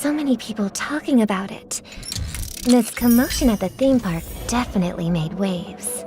so many people talking about it. This commotion at the theme park definitely made waves.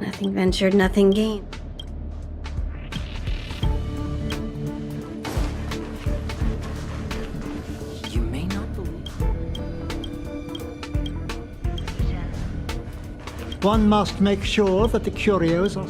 Nothing ventured, nothing gained. You may not believe. One must make sure that the curios are...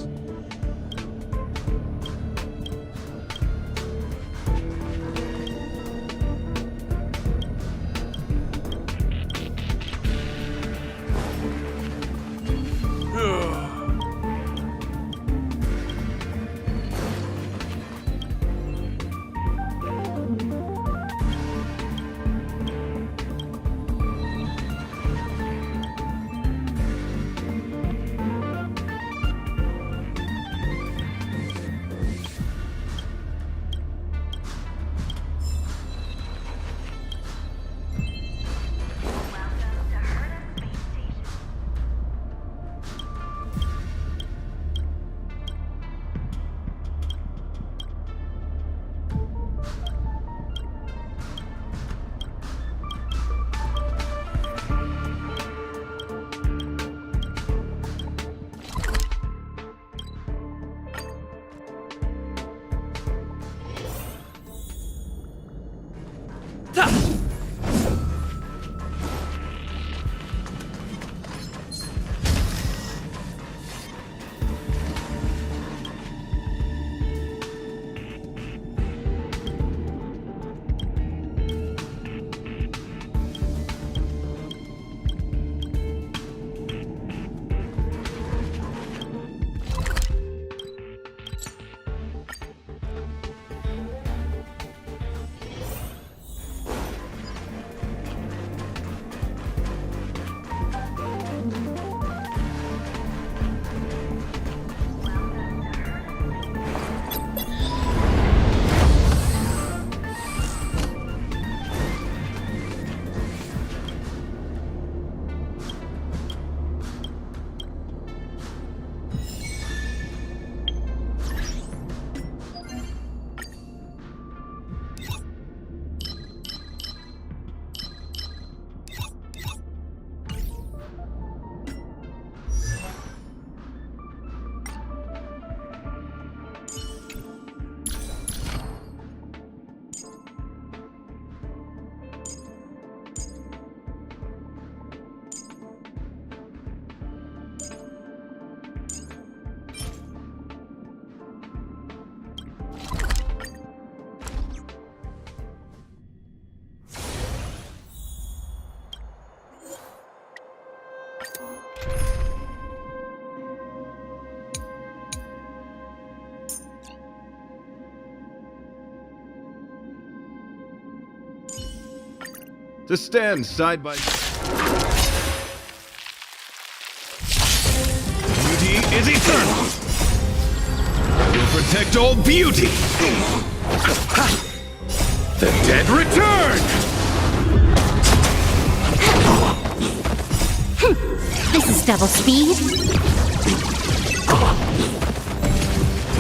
to stand side by side. Beauty is eternal. Will protect all beauty. The dead return. This is double speed.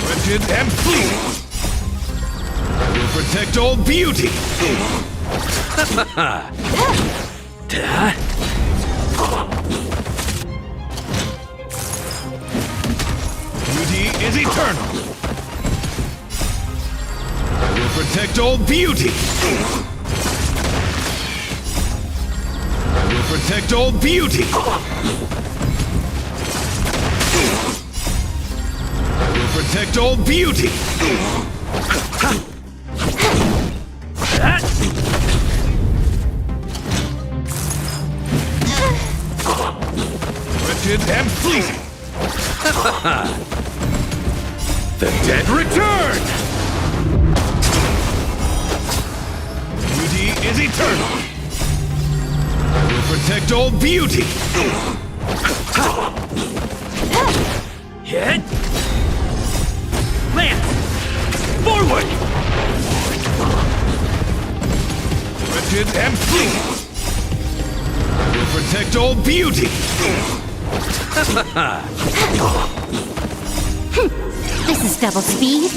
Wretched and fleeting. Will protect all beauty. Beauty is eternal. Will protect all beauty. Will protect all beauty. Will protect all beauty. Wretched and fleeting. The dead return. Beauty is eternal. Will protect all beauty. Hit. Land. Forward. Wretched and fleeting. Will protect all beauty. This is double speed.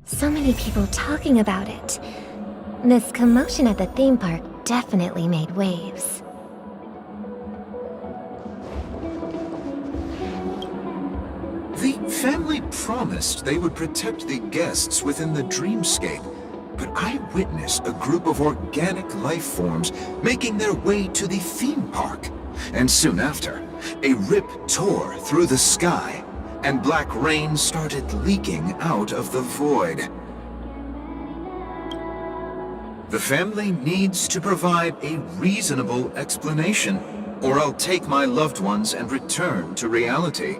So many people talking about it. This commotion at the theme park definitely made waves. The family promised they would protect the guests within the dreamscape, but I witnessed a group of organic life forms making their way to the theme park. And soon after, a rip tore through the sky, and black rain started leaking out of the void. The family needs to provide a reasonable explanation, or I'll take my loved ones and return to reality.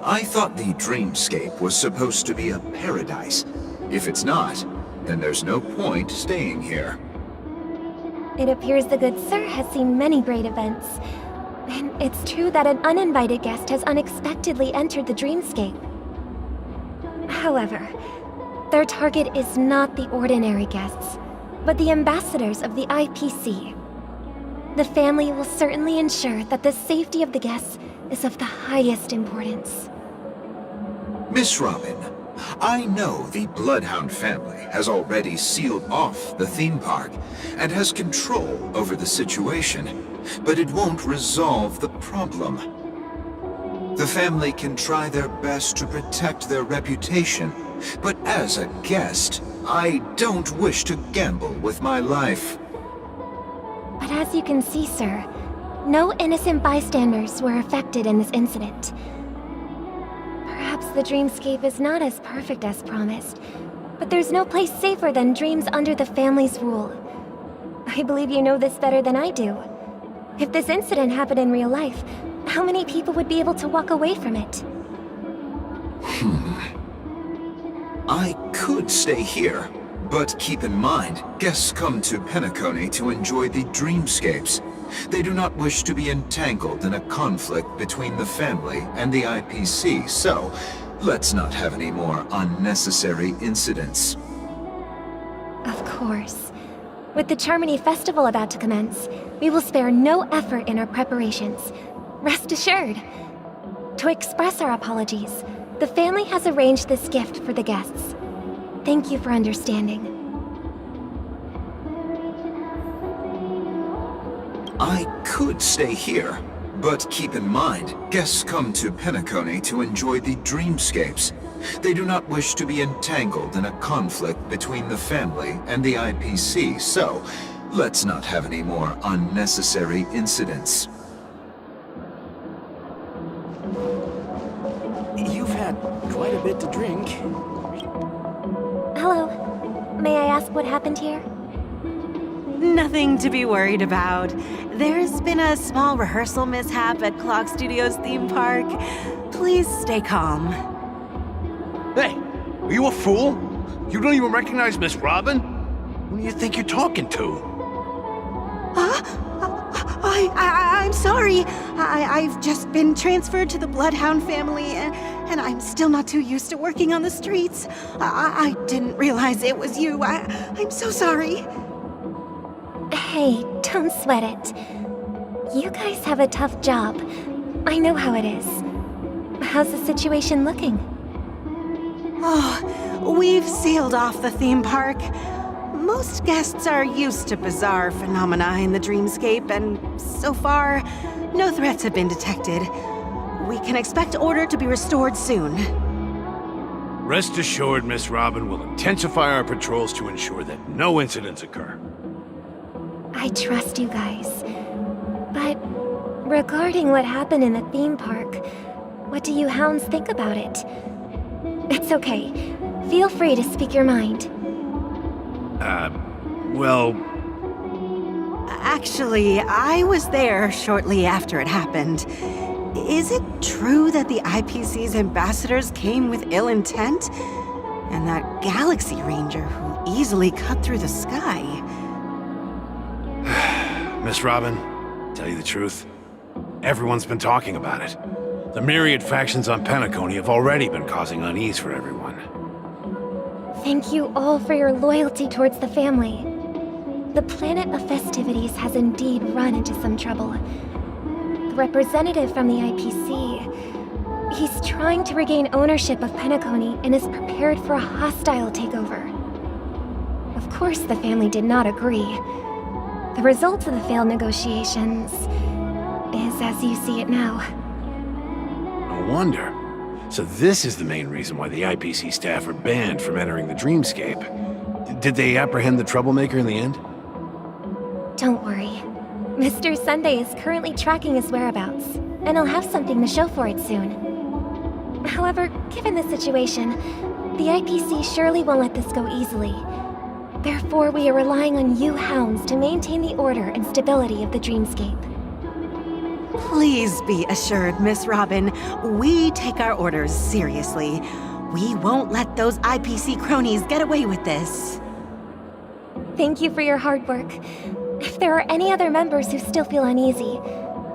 I thought the dreamscape was supposed to be a paradise. If it's not, then there's no point staying here. It appears the good sir has seen many great events. And it's true that an uninvited guest has unexpectedly entered the dreamscape. However, their target is not the ordinary guests, but the ambassadors of the IPC. The family will certainly ensure that the safety of the guests is of the highest importance. Miss Robin, I know the Bloodhound family has already sealed off the theme park and has control over the situation, but it won't resolve the problem. The family can try their best to protect their reputation, but as a guest, I don't wish to gamble with my life. But as you can see, sir, no innocent bystanders were affected in this incident. Perhaps the dreamscape is not as perfect as promised, but there's no place safer than dreams under the family's rule. I believe you know this better than I do. If this incident happened in real life, how many people would be able to walk away from it? I could stay here, but keep in mind, guests come to Penacony to enjoy the dreamscapes. They do not wish to be entangled in a conflict between the family and the IPC, so let's not have any more unnecessary incidents. Of course. With the Charmony Festival about to commence, we will spare no effort in our preparations. Rest assured. To express our apologies, the family has arranged this gift for the guests. Thank you for understanding. I could stay here, but keep in mind, guests come to Penacony to enjoy the dreamscapes. They do not wish to be entangled in a conflict between the family and the IPC, so let's not have any more unnecessary incidents. You've had quite a bit to drink. Hello. May I ask what happened here? Nothing to be worried about. There's been a small rehearsal mishap at Clock Studios theme park. Please stay calm. Hey, are you a fool? You don't even recognize Miss Robin? Who do you think you're talking to? I'm sorry. I've just been transferred to the Bloodhound family, and I'm still not too used to working on the streets. I didn't realize it was you. I'm so sorry. Hey, don't sweat it. You guys have a tough job. I know how it is. How's the situation looking? Oh, we've sealed off the theme park. Most guests are used to bizarre phenomena in the dreamscape, and so far, no threats have been detected. We can expect order to be restored soon. Rest assured, Miss Robin will intensify our patrols to ensure that no incidents occur. I trust you guys. But regarding what happened in the theme park, what do you hounds think about it? It's okay. Feel free to speak your mind. Well, Actually, I was there shortly after it happened. Is it true that the IPC's ambassadors came with ill intent? And that Galaxy Ranger who easily cut through the sky? Miss Robin, tell you the truth, everyone's been talking about it. The myriad factions on Penacony have already been causing unease for everyone. Thank you all for your loyalty towards the family. The planet of festivities has indeed run into some trouble. The representative from the IPC, he's trying to regain ownership of Penacony and is prepared for a hostile takeover. Of course, the family did not agree. The result of the failed negotiations is as you see it now. No wonder. So this is the main reason why the IPC staff are banned from entering the dreamscape. Did they apprehend the troublemaker in the end? Don't worry. Mr. Sunday is currently tracking his whereabouts, and he'll have something to show for it soon. However, given the situation, the IPC surely won't let this go easily. Therefore, we are relying on you hounds to maintain the order and stability of the dreamscape. Please be assured, Miss Robin, we take our orders seriously. We won't let those IPC cronies get away with this. Thank you for your hard work. If there are any other members who still feel uneasy,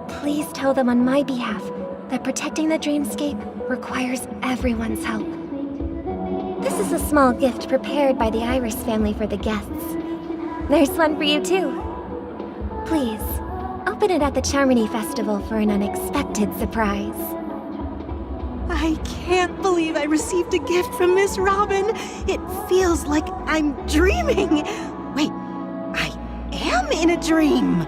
please tell them on my behalf that protecting the dreamscape requires everyone's help. This is a small gift prepared by the Iris family for the guests. There's one for you too. Please, open it at the Charmony Festival for an unexpected surprise. I can't believe I received a gift from Miss Robin. It feels like I'm dreaming. Wait, I am in a dream.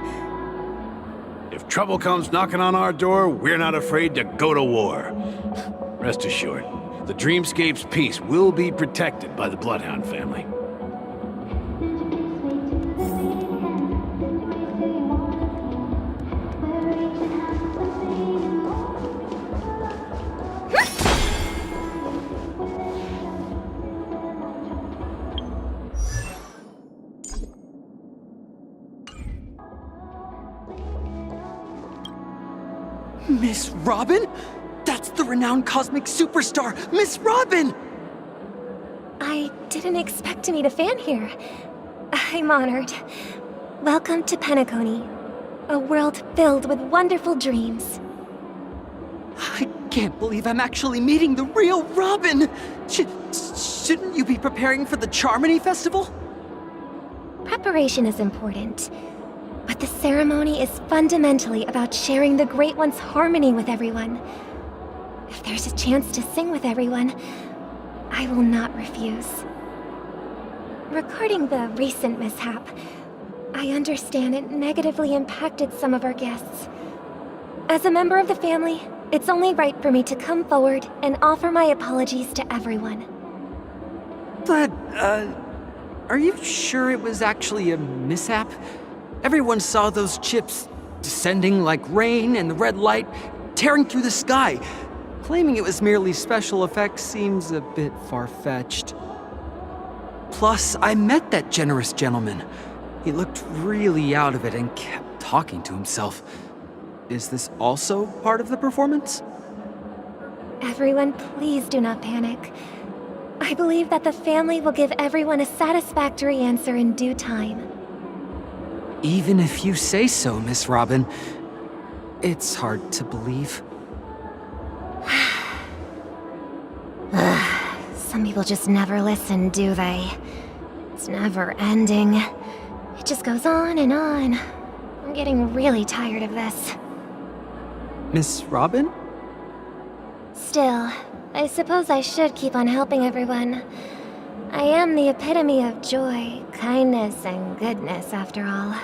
If trouble comes knocking on our door, we're not afraid to go to war. Rest assured, the dreamscape's peace will be protected by the Bloodhound family. Miss Robin? That's the renowned cosmic superstar, Miss Robin! I didn't expect to meet a fan here. I'm honored. Welcome to Penacony, a world filled with wonderful dreams. I can't believe I'm actually meeting the real Robin! Shouldn't you be preparing for the Charmony Festival? Preparation is important, but the ceremony is fundamentally about sharing the Great One's harmony with everyone. If there's a chance to sing with everyone, I will not refuse. Regarding the recent mishap, I understand it negatively impacted some of our guests. As a member of the family, it's only right for me to come forward and offer my apologies to everyone. But, are you sure it was actually a mishap? Everyone saw those chips descending like rain and the red light tearing through the sky. Claiming it was merely special effects seems a bit far-fetched. Plus, I met that generous gentleman. He looked really out of it and kept talking to himself. Is this also part of the performance? Everyone, please do not panic. I believe that the family will give everyone a satisfactory answer in due time. Even if you say so, Miss Robin, it's hard to believe. Some people just never listen, do they? It's never ending. It just goes on and on. I'm getting really tired of this. Miss Robin? Still, I suppose I should keep on helping everyone. I am the epitome of joy, kindness, and goodness, after all.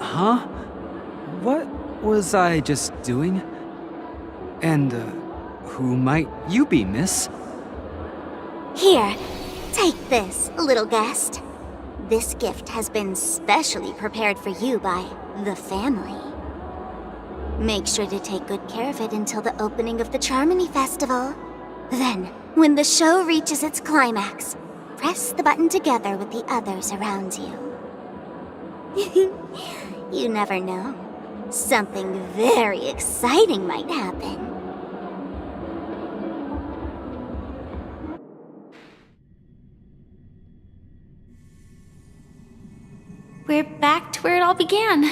Huh? What was I just doing? And, who might you be, miss? Here, take this, little guest. This gift has been specially prepared for you by the family. Make sure to take good care of it until the opening of the Charmony Festival. Then, when the show reaches its climax, press the button together with the others around you. You never know. Something very exciting might happen. We're back to where it all began.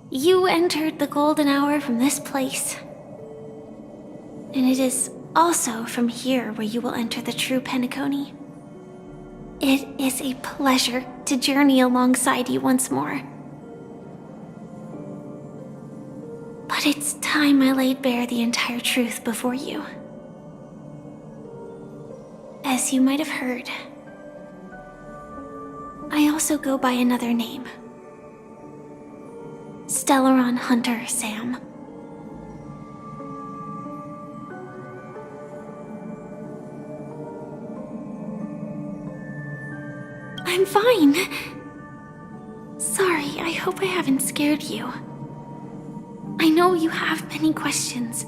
You entered the golden hour from this place. And it is also from here where you will enter the true Penacony. It is a pleasure to journey alongside you once more. But it's time I laid bare the entire truth before you. As you might have heard, I also go by another name. Stellaron Hunter Sam. I'm fine. Sorry, I hope I haven't scared you. I know you have many questions.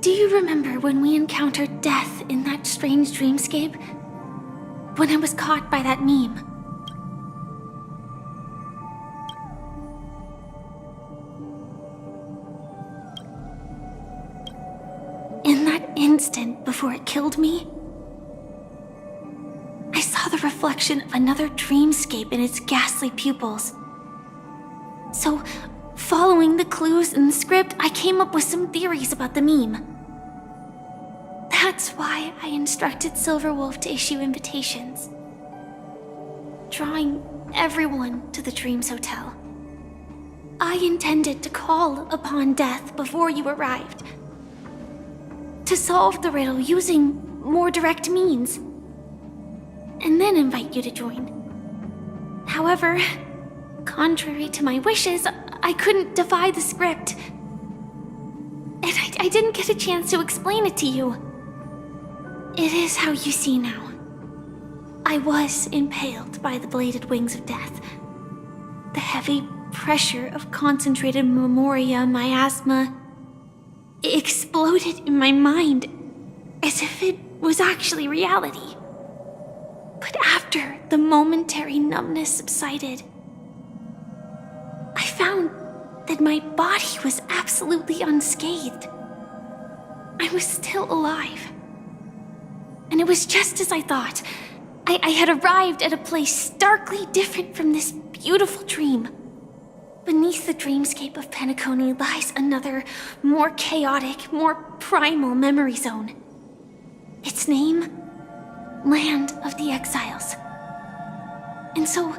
Do you remember when we encountered death in that strange dreamscape? When I was caught by that meme? In that instant before it killed me, I saw the reflection of another dreamscape in its ghastly pupils. So, following the clues in the script, I came up with some theories about the meme. That's why I instructed Silverwolf to issue invitations, drawing everyone to the Dreams Hotel. I intended to call upon death before you arrived, to solve the riddle using more direct means, and then invite you to join. However, contrary to my wishes, I couldn't defy the script, and I didn't get a chance to explain it to you. It is how you see now. I was impaled by the bladed wings of death. The heavy pressure of concentrated memoria miasma exploded in my mind as if it was actually reality. But after the momentary numbness subsided, I found that my body was absolutely unscathed. I was still alive. And it was just as I thought. I had arrived at a place starkly different from this beautiful dream. Beneath the dreamscape of Penacony lies another, more chaotic, more primal memory zone. Its name? Land of the Exiles. And so,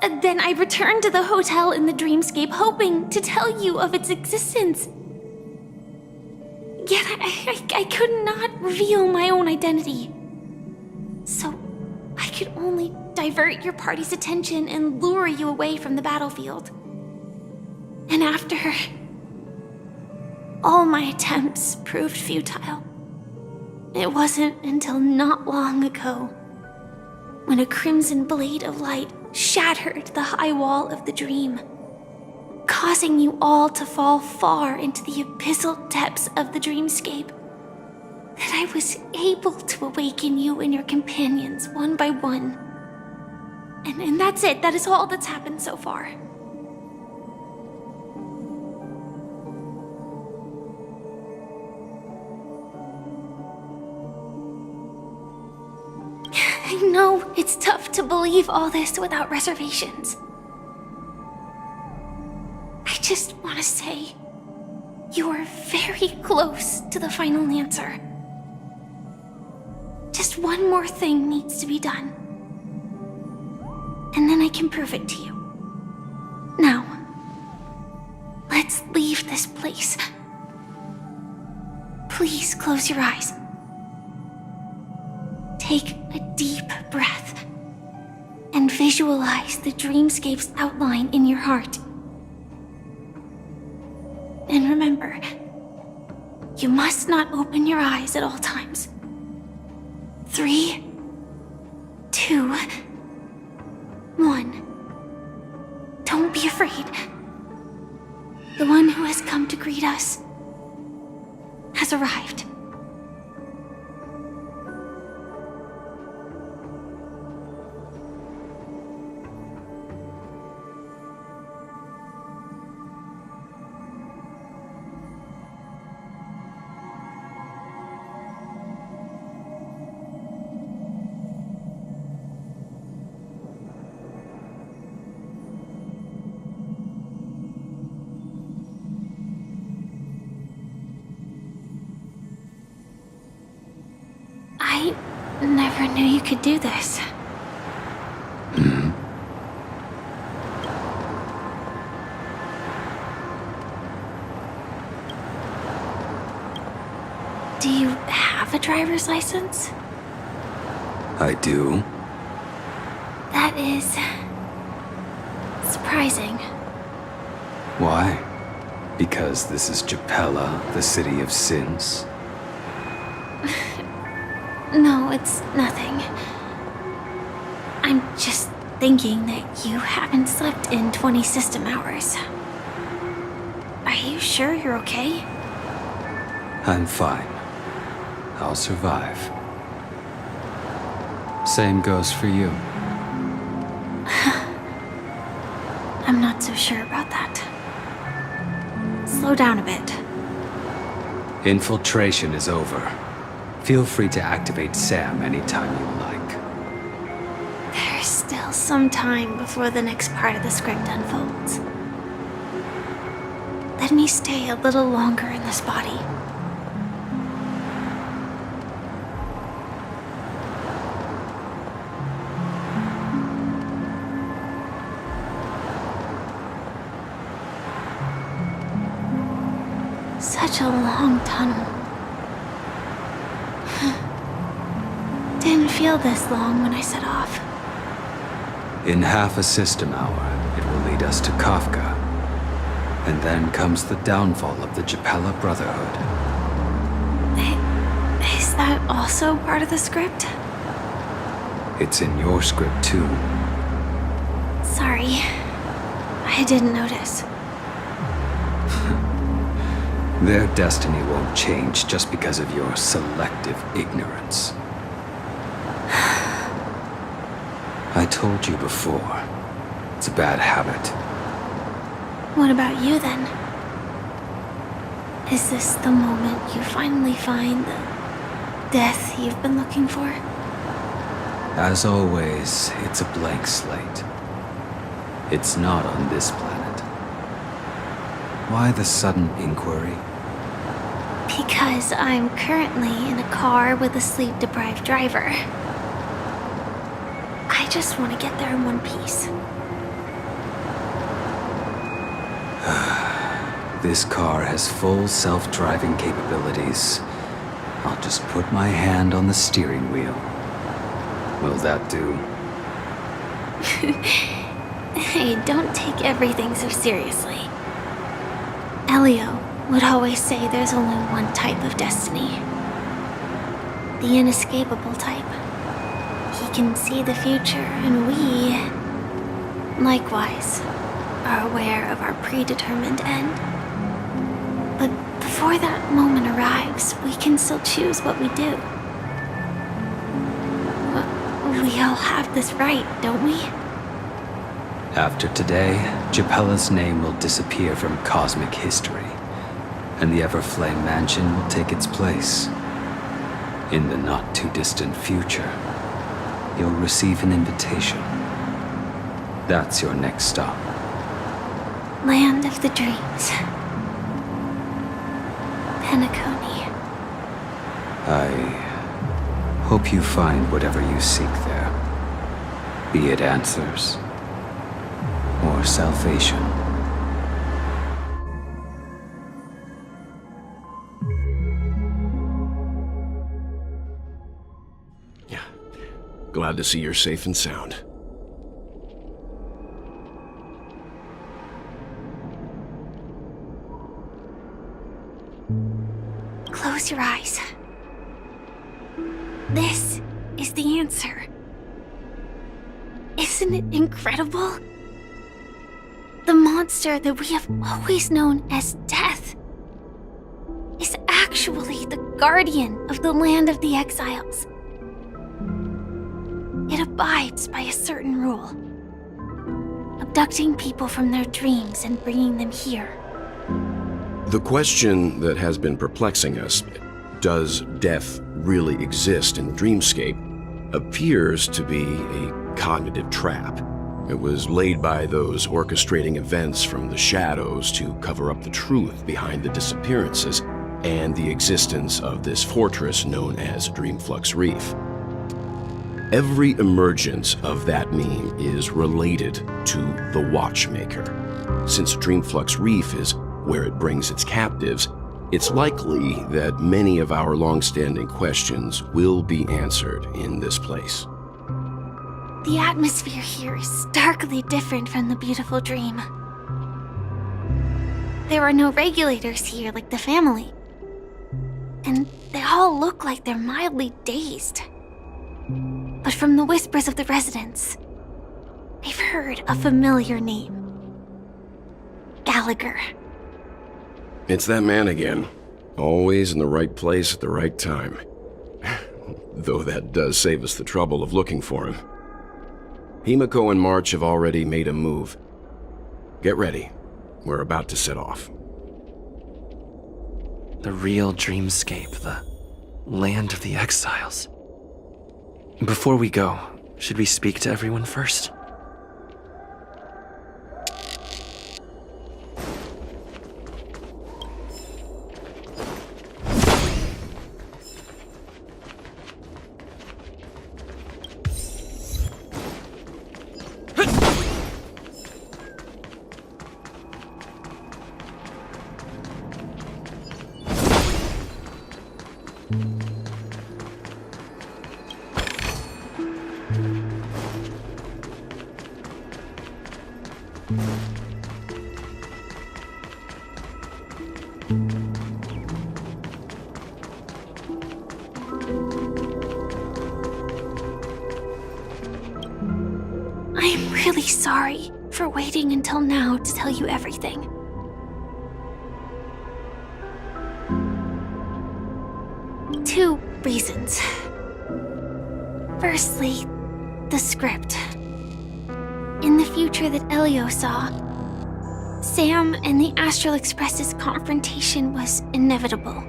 then I returned to the hotel in the dreamscape, hoping to tell you of its existence. Yet I could not reveal my own identity. So I could only divert your party's attention and lure you away from the battlefield. And after all my attempts proved futile, it wasn't until not long ago when a crimson blade of light shattered the high wall of the dream, causing you all to fall far into the abyssal depths of the dreamscape, that I was able to awaken you and your companions one by one. And that's it. That is all that's happened so far. I know it's tough to believe all this without reservations. I just want to say, you are very close to the final answer. Just one more thing needs to be done. And then I can prove it to you. Now, let's leave this place. Please close your eyes. Take a deep breath and visualize the dreamscape's outline in your heart. And remember, you must not open your eyes at all times. 3, 2, 1. Don't be afraid. The one who has come to greet us has arrived. I never knew you could do this. Do you have a driver's license? I do. That is surprising. Why? Because this is Japella, the city of sins? No, it's nothing. I'm just thinking that you haven't slept in 20 system hours. Are you sure you're okay? I'm fine. I'll survive. Same goes for you. I'm not so sure about that. Slow down a bit. Infiltration is over. Feel free to activate Sam anytime you like. There's still some time before the next part of the script unfolds. Let me stay a little longer in this body. Such a long tunnel. Didn't feel this long when I set off. In half a system hour, it will lead us to Kafka. And then comes the downfall of the Japella Brotherhood. Is that also part of the script? It's in your script too. Sorry. I didn't notice. Their destiny won't change just because of your selective ignorance. I told you before, it's a bad habit. What about you then? Is this the moment you finally find the death you've been looking for? As always, it's a blank slate. It's not on this planet. Why the sudden inquiry? Because I'm currently in a car with a sleep-deprived driver. I just want to get there in one piece. This car has full self-driving capabilities. I'll just put my hand on the steering wheel. Will that do? Hey, don't take everything so seriously. Elio would always say there's only one type of destiny. The inescapable type. He can see the future, and we, likewise, are aware of our predetermined end. But before that moment arrives, we can still choose what we do. We all have this right, don't we? After today, Japella's name will disappear from cosmic history, and the Everflame Mansion will take its place. In the not-too-distant future, you'll receive an invitation. That's your next stop. Land of the Dreams. Penacony. I hope you find whatever you seek there. Be it answers or salvation. Yeah. Glad to see you're safe and sound. Close your eyes. This is the answer. Isn't it incredible? The monster that we have always known as Death is actually the guardian of the land of the exiles. It abides by a certain rule, abducting people from their dreams and bringing them here. The question that has been perplexing us, does death really exist in the dreamscape, appears to be a cognitive trap. It was laid by those orchestrating events from the shadows to cover up the truth behind the disappearances and the existence of this fortress known as Dreamflux Reef. Every emergence of that meme is related to the Watchmaker. Since Dreamflux Reef is where it brings its captives, it's likely that many of our long-standing questions will be answered in this place. The atmosphere here is starkly different from the beautiful dream. There are no regulators here like the family. And they all look like they're mildly dazed. But from the whispers of the residents, I've heard a familiar name. Gallagher. It's that man again. Always in the right place at the right time. Though that does save us the trouble of looking for him. Himiko and March have already made a move. Get ready. We're about to set off. The real dreamscape, the land of the exiles. Before we go, should we speak to everyone first? I'm really sorry for waiting until now to tell you everything. Two reasons. Firstly, the script. In the future that Elio saw, Sam and the Astral Express's confrontation was inevitable.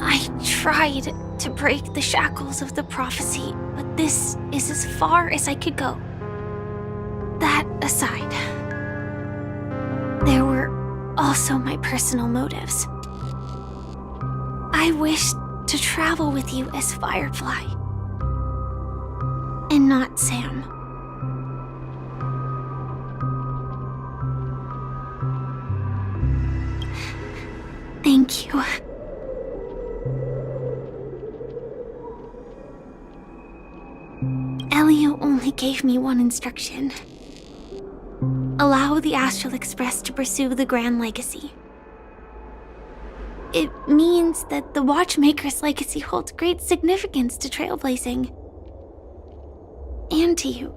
I tried to break the shackles of the prophecy, but this is as far as I could go. That aside, there were also my personal motives. I wished to travel with you as Firefly, and not Sam. Thank you. gave me one instruction. Allow the Astral Express to pursue the Grand Legacy. It means that the Watchmaker's legacy holds great significance to trailblazing. And to you.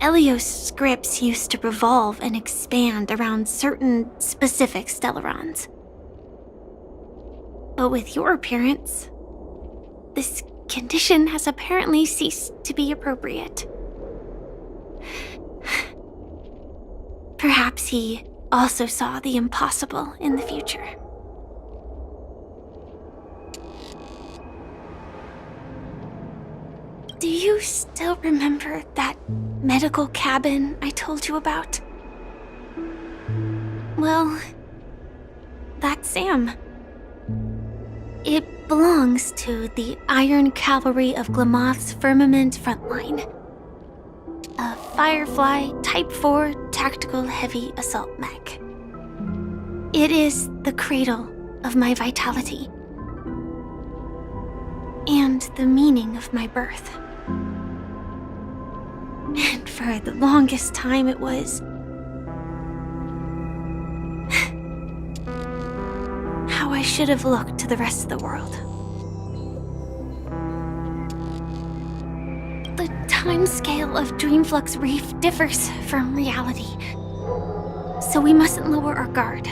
Elios scripts used to revolve and expand around certain specific Stellarons. But with your appearance, this condition has apparently ceased to be appropriate. Perhaps he also saw the impossible in the future. Do you still remember that medical cabin I told you about? Well, that's Sam. It belongs to the Iron Cavalry of Glamoth's Firmament Frontline. A Firefly Type 4 tactical heavy assault mech. It is the cradle of my vitality. And the meaning of my birth. And for the longest time it was how I should have looked to the rest of the world. The timescale of Dreamflux Reef differs from reality, so we mustn't lower our guard.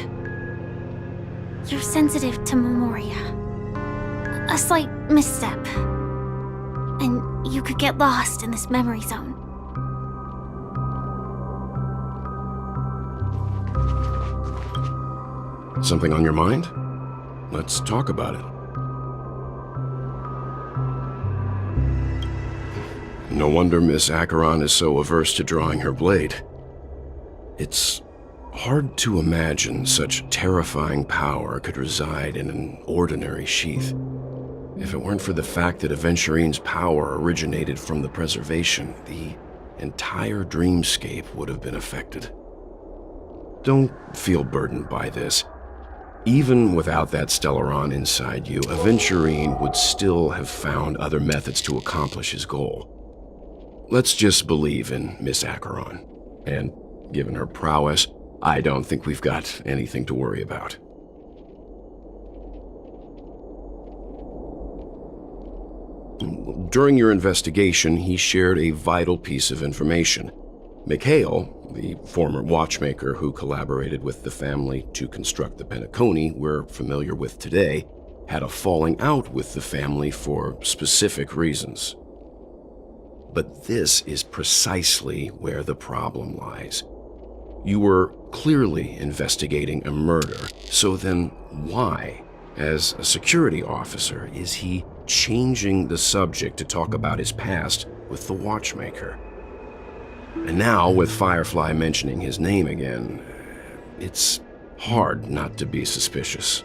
You're sensitive to Memoria. A slight misstep, and you could get lost in this memory zone. Something on your mind? Let's talk about it. No wonder Miss Acheron is so averse to drawing her blade. It's hard to imagine such terrifying power could reside in an ordinary sheath. If it weren't for the fact that Aventurine's power originated from the preservation, the entire dreamscape would have been affected. Don't feel burdened by this. Even without that Stellaron inside you, Aventurine would still have found other methods to accomplish his goal. Let's just believe in Miss Acheron. And given her prowess, I don't think we've got anything to worry about. During your investigation, he shared a vital piece of information. miHoYo, the former watchmaker who collaborated with the family to construct the Penacony we're familiar with today, had a falling out with the family for specific reasons. But this is precisely where the problem lies. You were clearly investigating a murder, so then why, as a security officer, is he changing the subject to talk about his past with the watchmaker? And now, with Firefly mentioning his name again, it's hard not to be suspicious.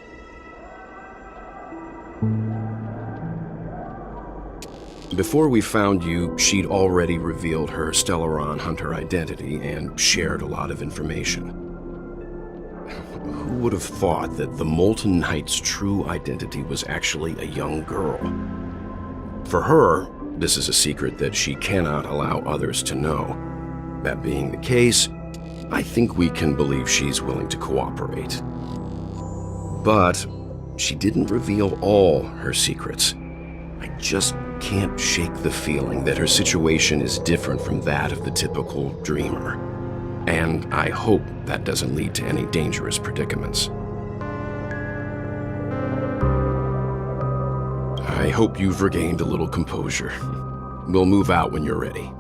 Before we found you, she'd already revealed her Stellaron Hunter identity and shared a lot of information. Who would have thought that the Molten Knight's true identity was actually a young girl? For her, this is a secret that she cannot allow others to know. That being the case, I think we can believe she's willing to cooperate. But she didn't reveal all her secrets. I just can't shake the feeling that her situation is different from that of the typical dreamer. And I hope that doesn't lead to any dangerous predicaments. I hope you've regained a little composure. We'll move out when you're ready.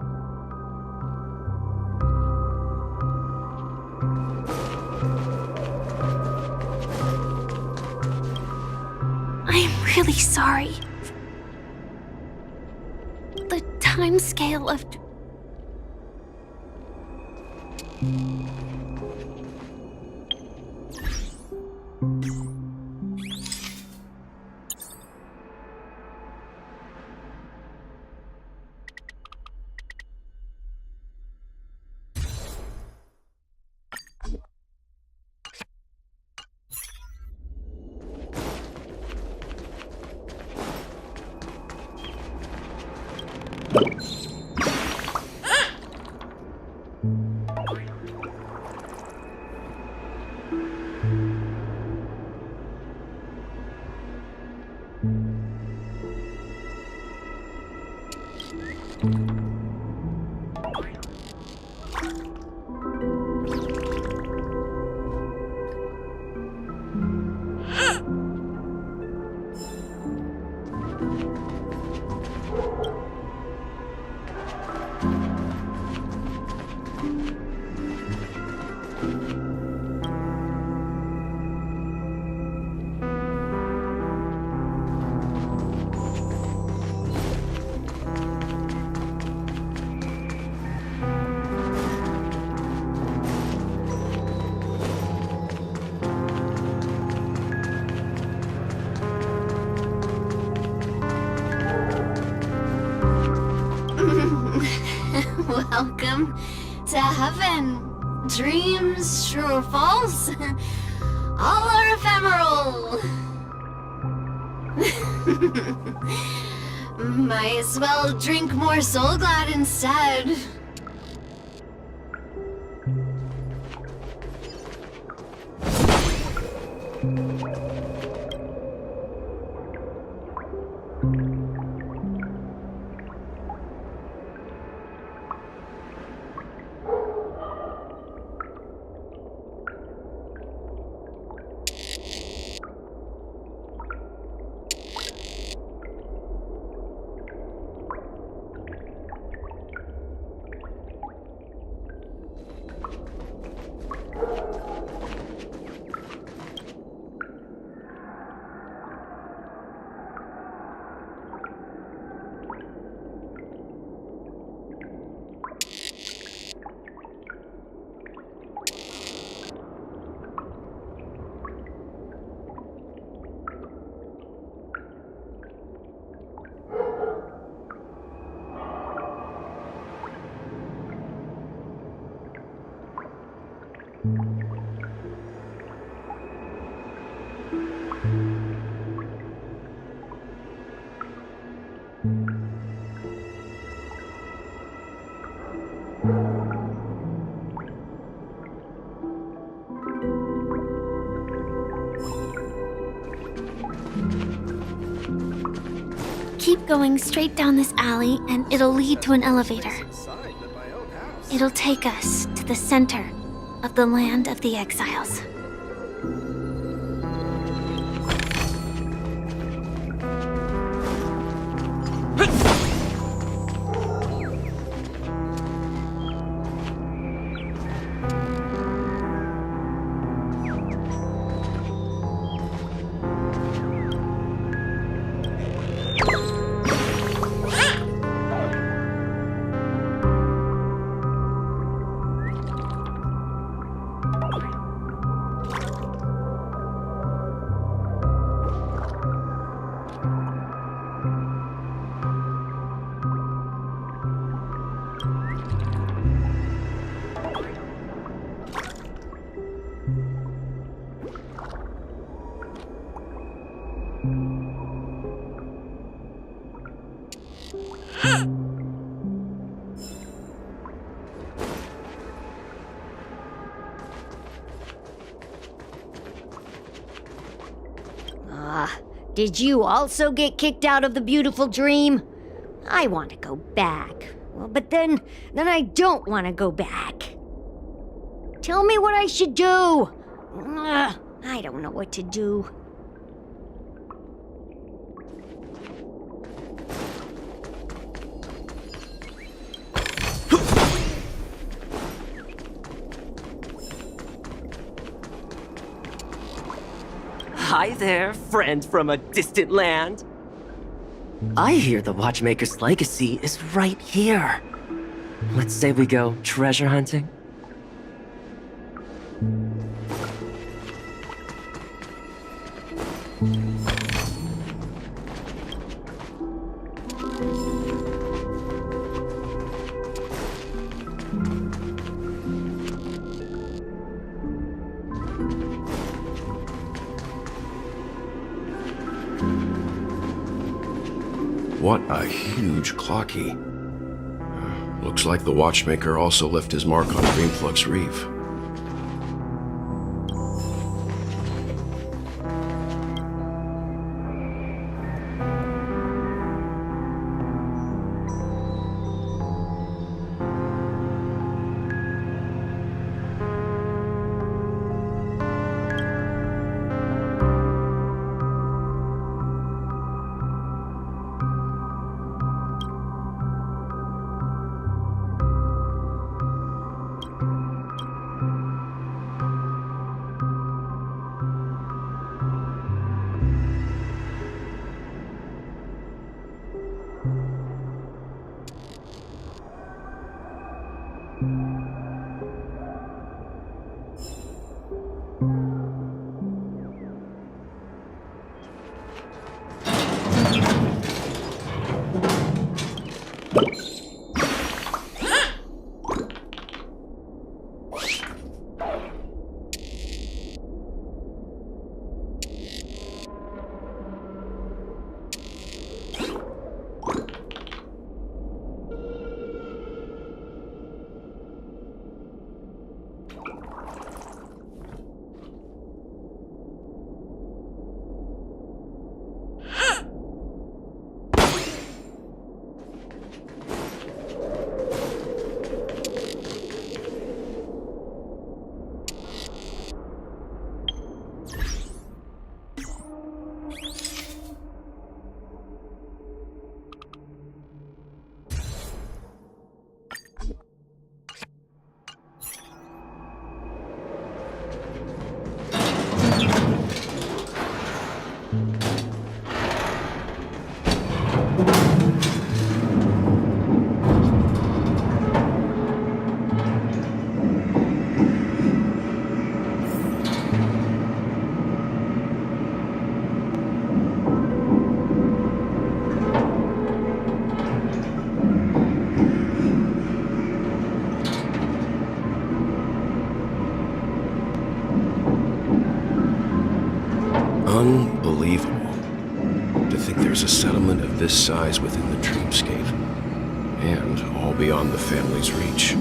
I'm really sorry. The timescale of... Welcome to heaven. Dreams, true or false, all are ephemeral. Might as well drink more Soul Glad instead. Keep going straight down this alley and it'll lead to an elevator. It'll take us to the center of the land of the exiles. Did you also get kicked out of the beautiful dream? I want to go back. Well, but then I don't want to go back. Tell me what I should do. I don't know what to do. Hi there, friend from a distant land. I hear the Watchmaker's legacy is right here. Let's say we go treasure hunting. What a huge clocky. Looks like the Watchmaker also left his mark on Dreamflux Reef. Unbelievable. To think there's a settlement of this size within the dreamscape. And all beyond the family's reach.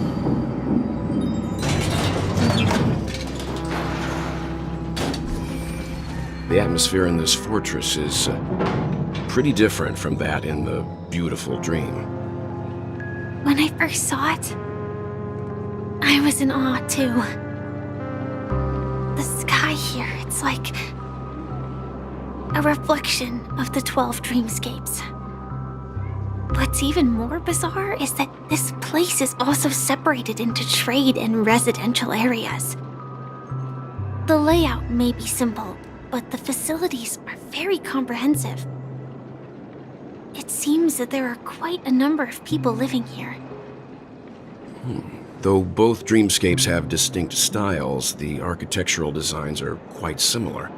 The atmosphere in this fortress is pretty different from that in the beautiful dream. When I first saw it, I was in awe too. The sky here, it's like a reflection of the 12 dreamscapes. What's even more bizarre is that this place is also separated into trade and residential areas. The layout may be simple, but the facilities are very comprehensive. It seems that there are quite a number of people living here. Though both dreamscapes have distinct styles, the architectural designs are quite similar.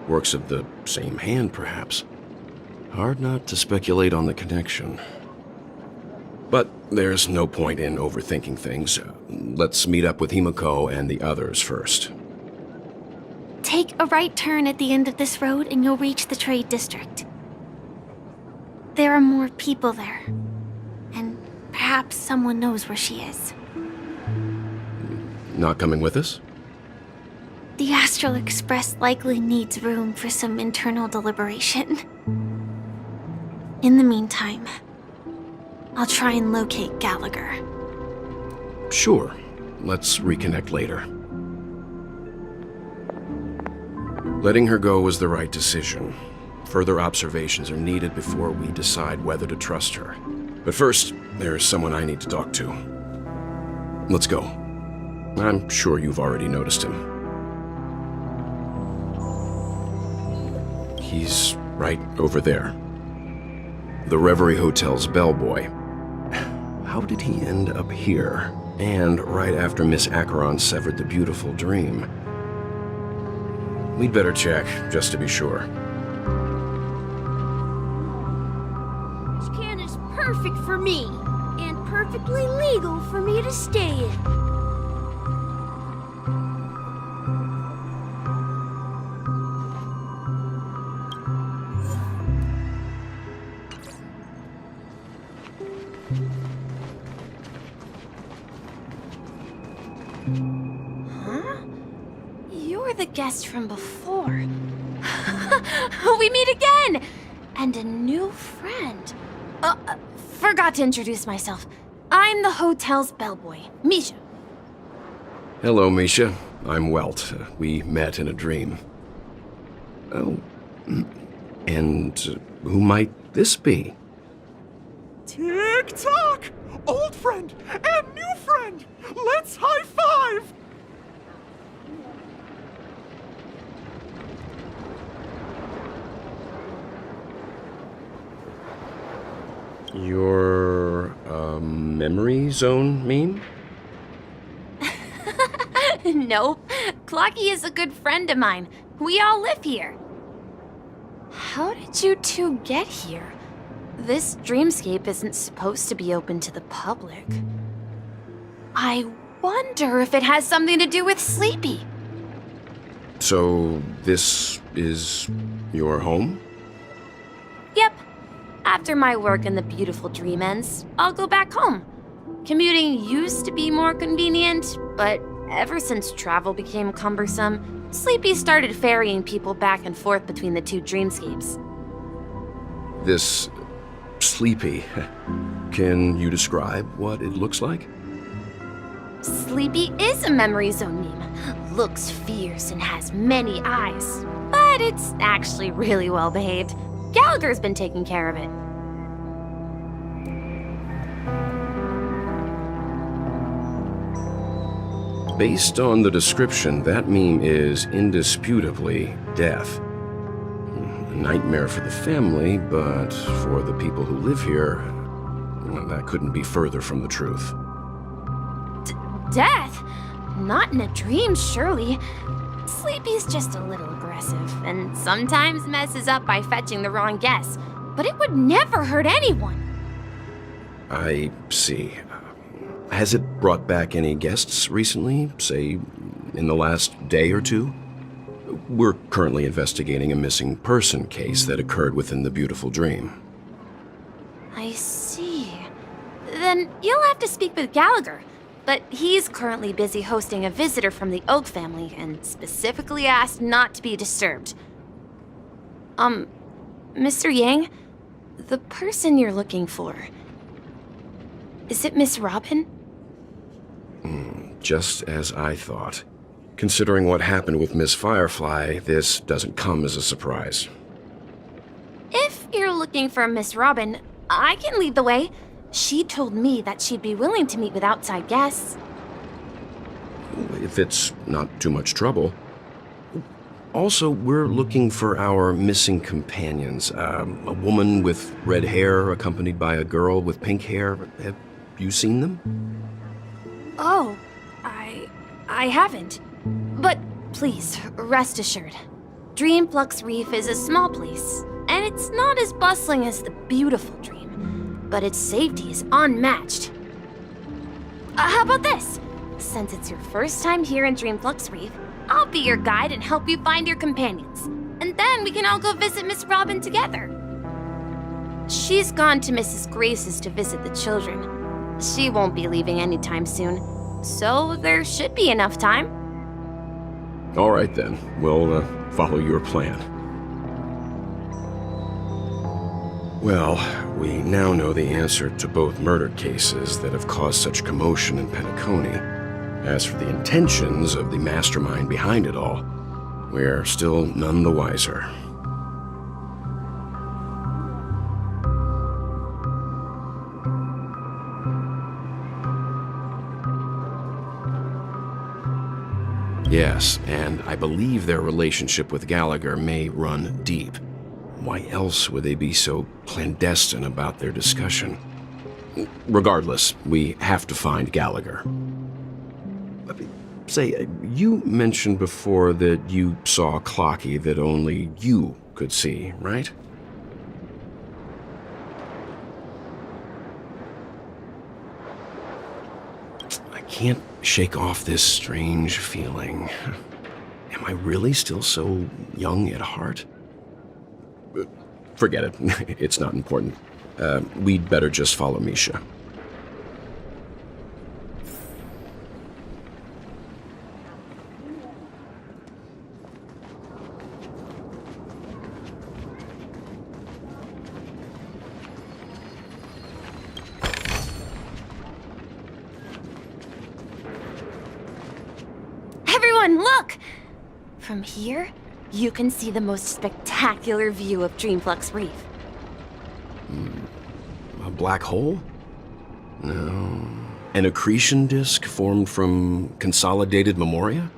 Works of the same hand, perhaps. Hard not to speculate on the connection. But there's no point in overthinking things. Let's meet up with Himiko and the others first. Take a right turn at the end of this road and you'll reach the trade district. There are more people there. And perhaps someone knows where she is. Not coming with us? The Astral Express likely needs room for some internal deliberation. In the meantime, I'll try and locate Gallagher. Sure. Let's reconnect later. Letting her go was the right decision. Further observations are needed before we decide whether to trust her. But first, there's someone I need to talk to. Let's go. I'm sure you've already noticed him. He's right over there. The Reverie Hotel's bellboy. How did he end up here? And right after Miss Acheron severed the beautiful dream. We'd better check, just to be sure. This can is perfect for me, and perfectly legal for me to stay in. The guest from before. We meet again! And a new friend. Forgot to introduce myself. I'm the hotel's bellboy, Misha. Hello, Misha. I'm Welt. We met in a dream. Oh. And who might this be? Tick-tock! Old friend and new friend! Let's high-five! Your, memory zone meme? Nope. Clocky is a good friend of mine. We all live here. How did you two get here? This dreamscape isn't supposed to be open to the public. I wonder if it has something to do with Sleepy. So, this is your home? Yep. After my work in the beautiful dream ends, I'll go back home. Commuting used to be more convenient, but ever since travel became cumbersome, Sleepy started ferrying people back and forth between the two dreamscapes. This Sleepy. Can you describe what it looks like? Sleepy is a memory zone meme. Looks fierce and has many eyes, but it's actually really well behaved. Gallagher's been taking care of it. Based on the description, that meme is indisputably death. a nightmare for the family, but for the people who live here, well, that couldn't be further from the truth. Death? Not in a dream, surely. Sleepy's just a little aggressive, and sometimes messes up by fetching the wrong guess. But it would never hurt anyone. I see. Has it brought back any guests recently, say, in the last day or two? We're currently investigating a missing person case that occurred within the beautiful dream. I see. Then you'll have to speak with Gallagher. But he's currently busy hosting a visitor from the Oak family and specifically asked not to be disturbed. Mr. Yang, the person you're looking for, is it Miss Robin? Just as I thought. Considering what happened with Miss Firefly, this doesn't come as a surprise. If you're looking for Miss Robin, I can lead the way. She told me that she'd be willing to meet with outside guests. If it's not too much trouble. Also, we're looking for our missing companions. A woman with red hair accompanied by a girl with pink hair. Have you seen them? Oh, I haven't. But please, rest assured. Dreamflux Reef is a small place, and it's not as bustling as the beautiful Dream, but its safety is unmatched. How about this? Since it's your first time here in Dreamflux Reef, I'll be your guide and help you find your companions. And then we can all go visit Miss Robin together. She's gone to Mrs. Grace's to visit the children. She won't be leaving anytime soon, so there should be enough time. All right then, we'll follow your plan. Well, we now know the answer to both murder cases that have caused such commotion in Penacony. As for the intentions of the mastermind behind it all, we're still none the wiser. Yes, and I believe their relationship with Gallagher may run deep. Why else would they be so clandestine about their discussion? Regardless, we have to find Gallagher. Say, you mentioned before that you saw a Clocky that only you could see, right? I can't shake off this strange feeling. Am I really still so young at heart? Forget it. It's not important. We'd better just follow Misha. Everyone, look! From here, you can see the most spectacular view of Dreamflux Reef. A black hole? No. An accretion disk formed from consolidated memoria?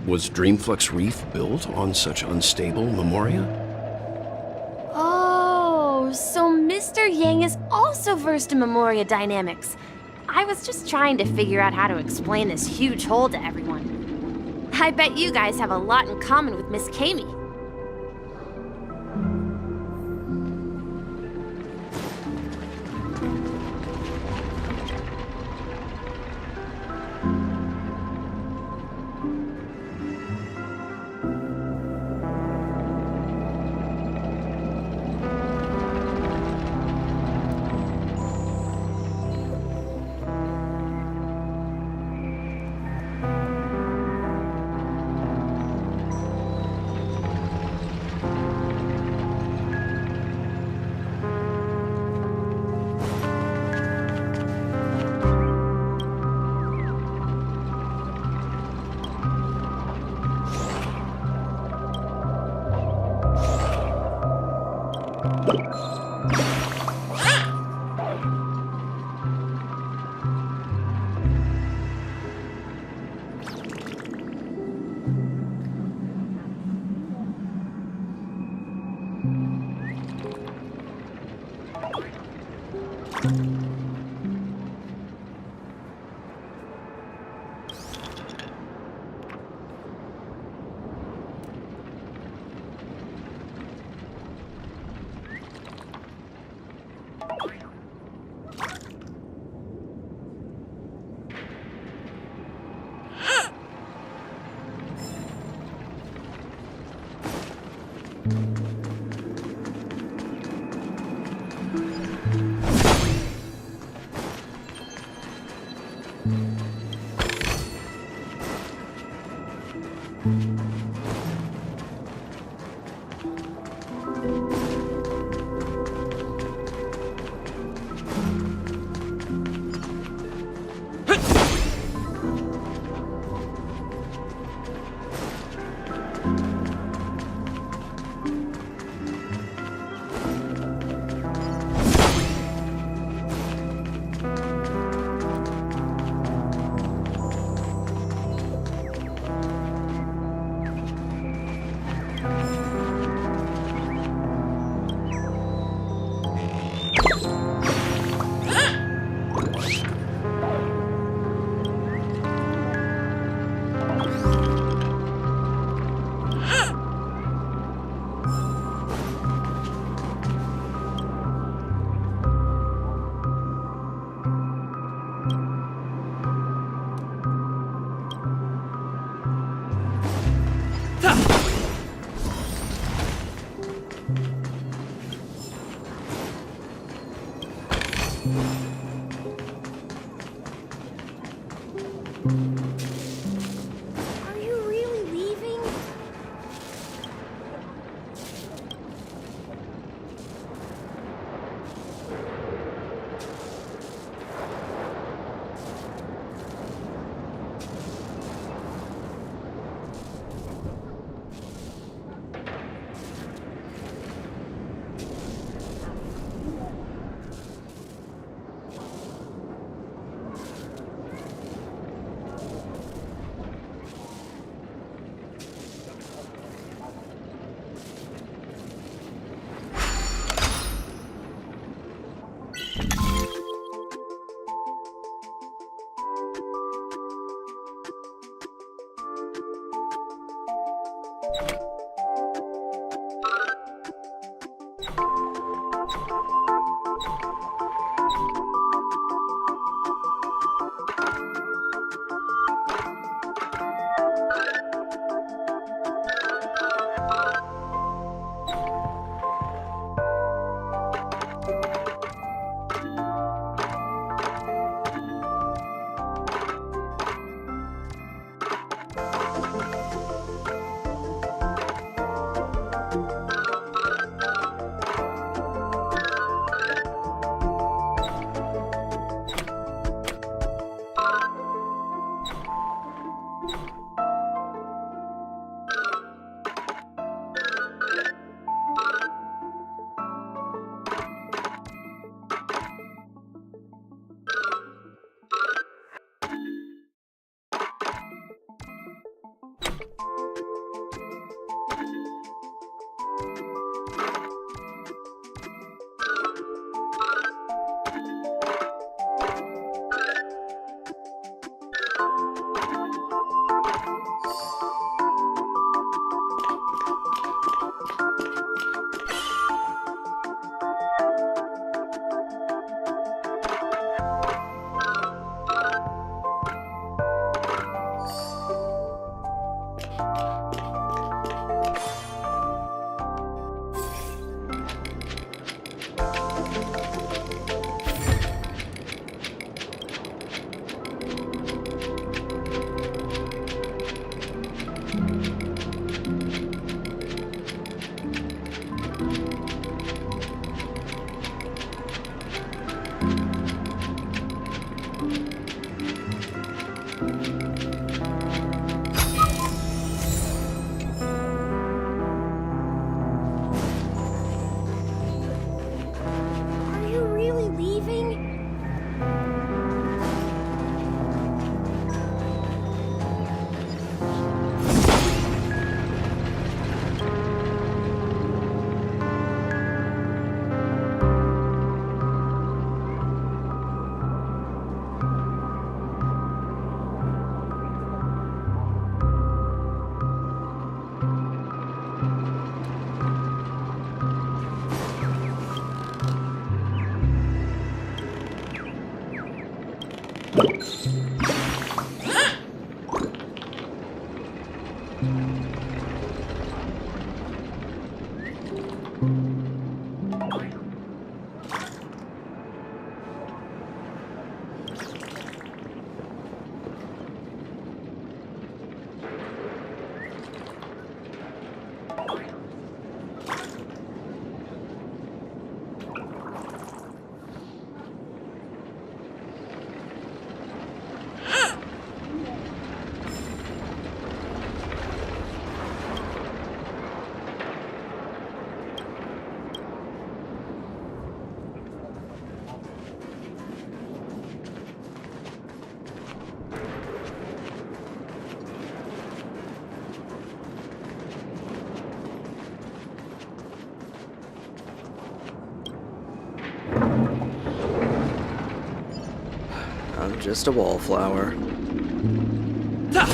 Was Dreamflux Reef built on such unstable memoria? Oh, so Mr. Yang is also versed in memoria dynamics. I was just trying to figure out how to explain this huge hole to everyone. I bet you guys have a lot in common with Miss Kami. just a wallflower. Look!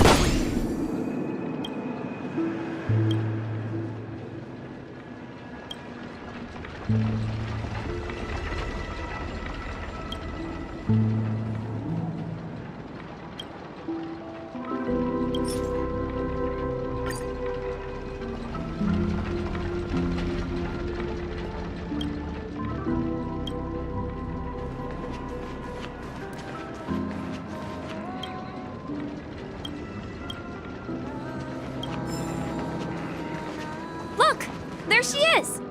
There she is!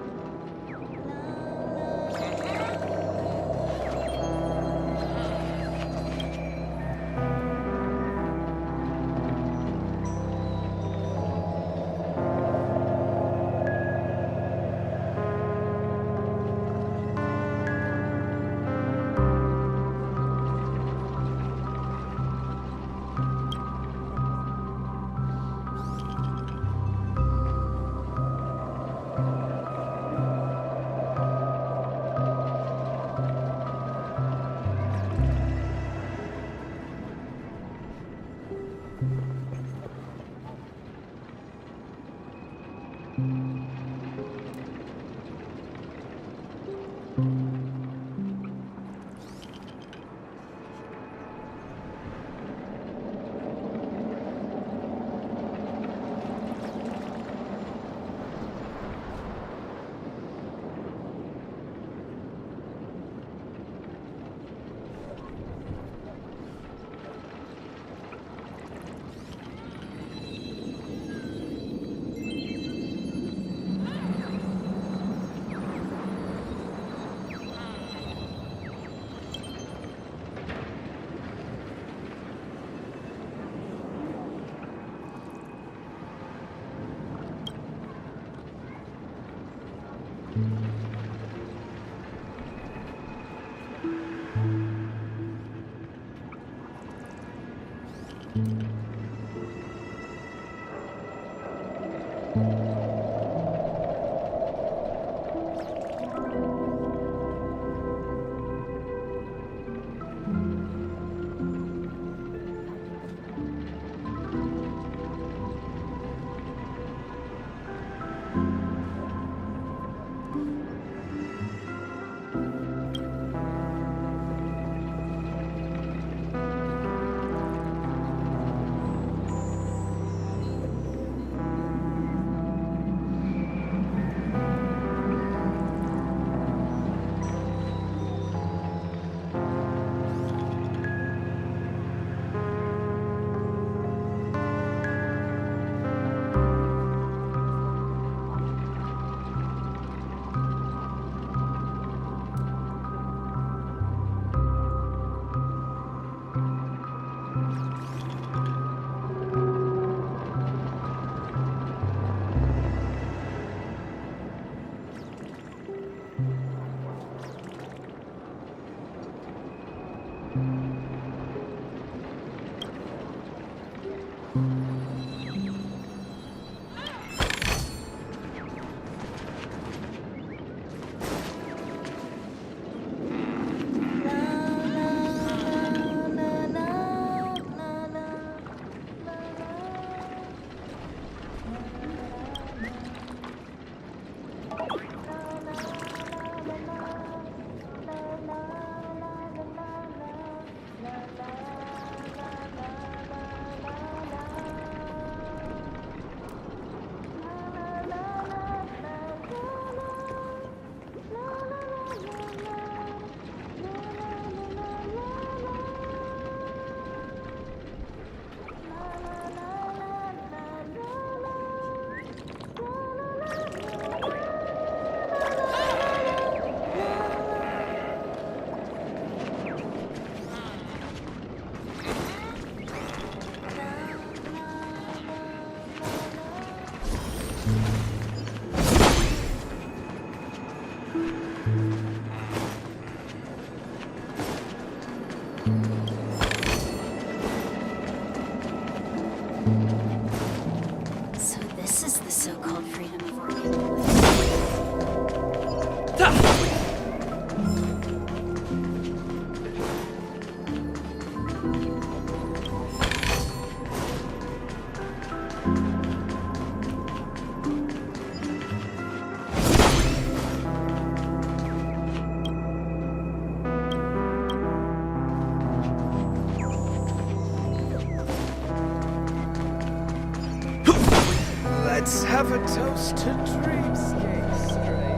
have a toast to dreamscape straight.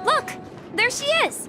Look! There she is!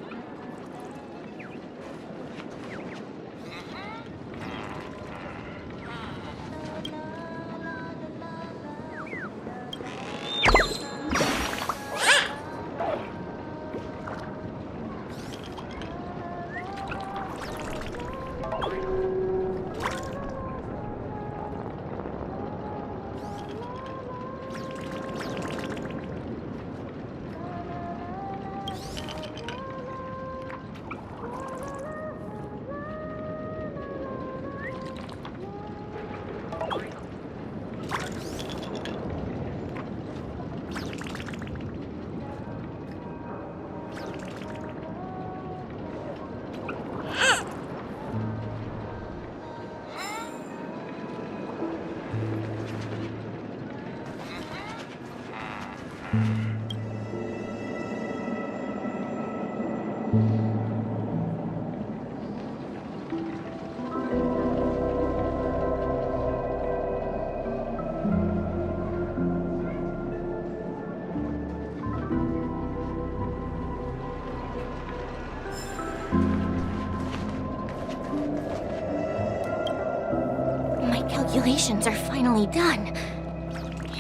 Calculations are finally done.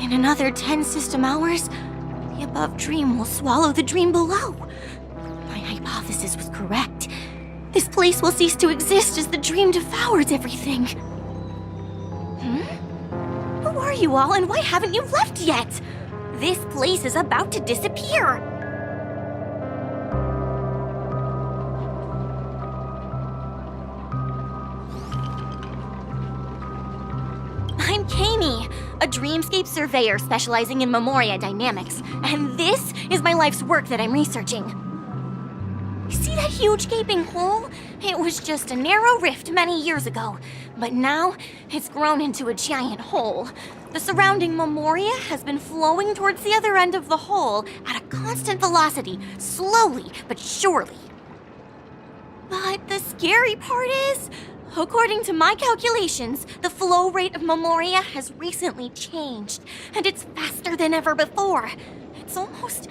In another 10 system hours, the above dream will swallow the dream below. My hypothesis was correct. This place will cease to exist as the dream devours everything. Who are you all, and why haven't you left yet? This place is about to disappear. I'm Kami, a dreamscape surveyor specializing in Memoria dynamics, and this is my life's work that I'm researching. See that huge gaping hole? It was just a narrow rift many years ago, but now it's grown into a giant hole. The surrounding Memoria has been flowing towards the other end of the hole at a constant velocity, slowly but surely. But the scary part is, according to my calculations, the flow rate of Memoria has recently changed, and it's faster than ever before. It's It's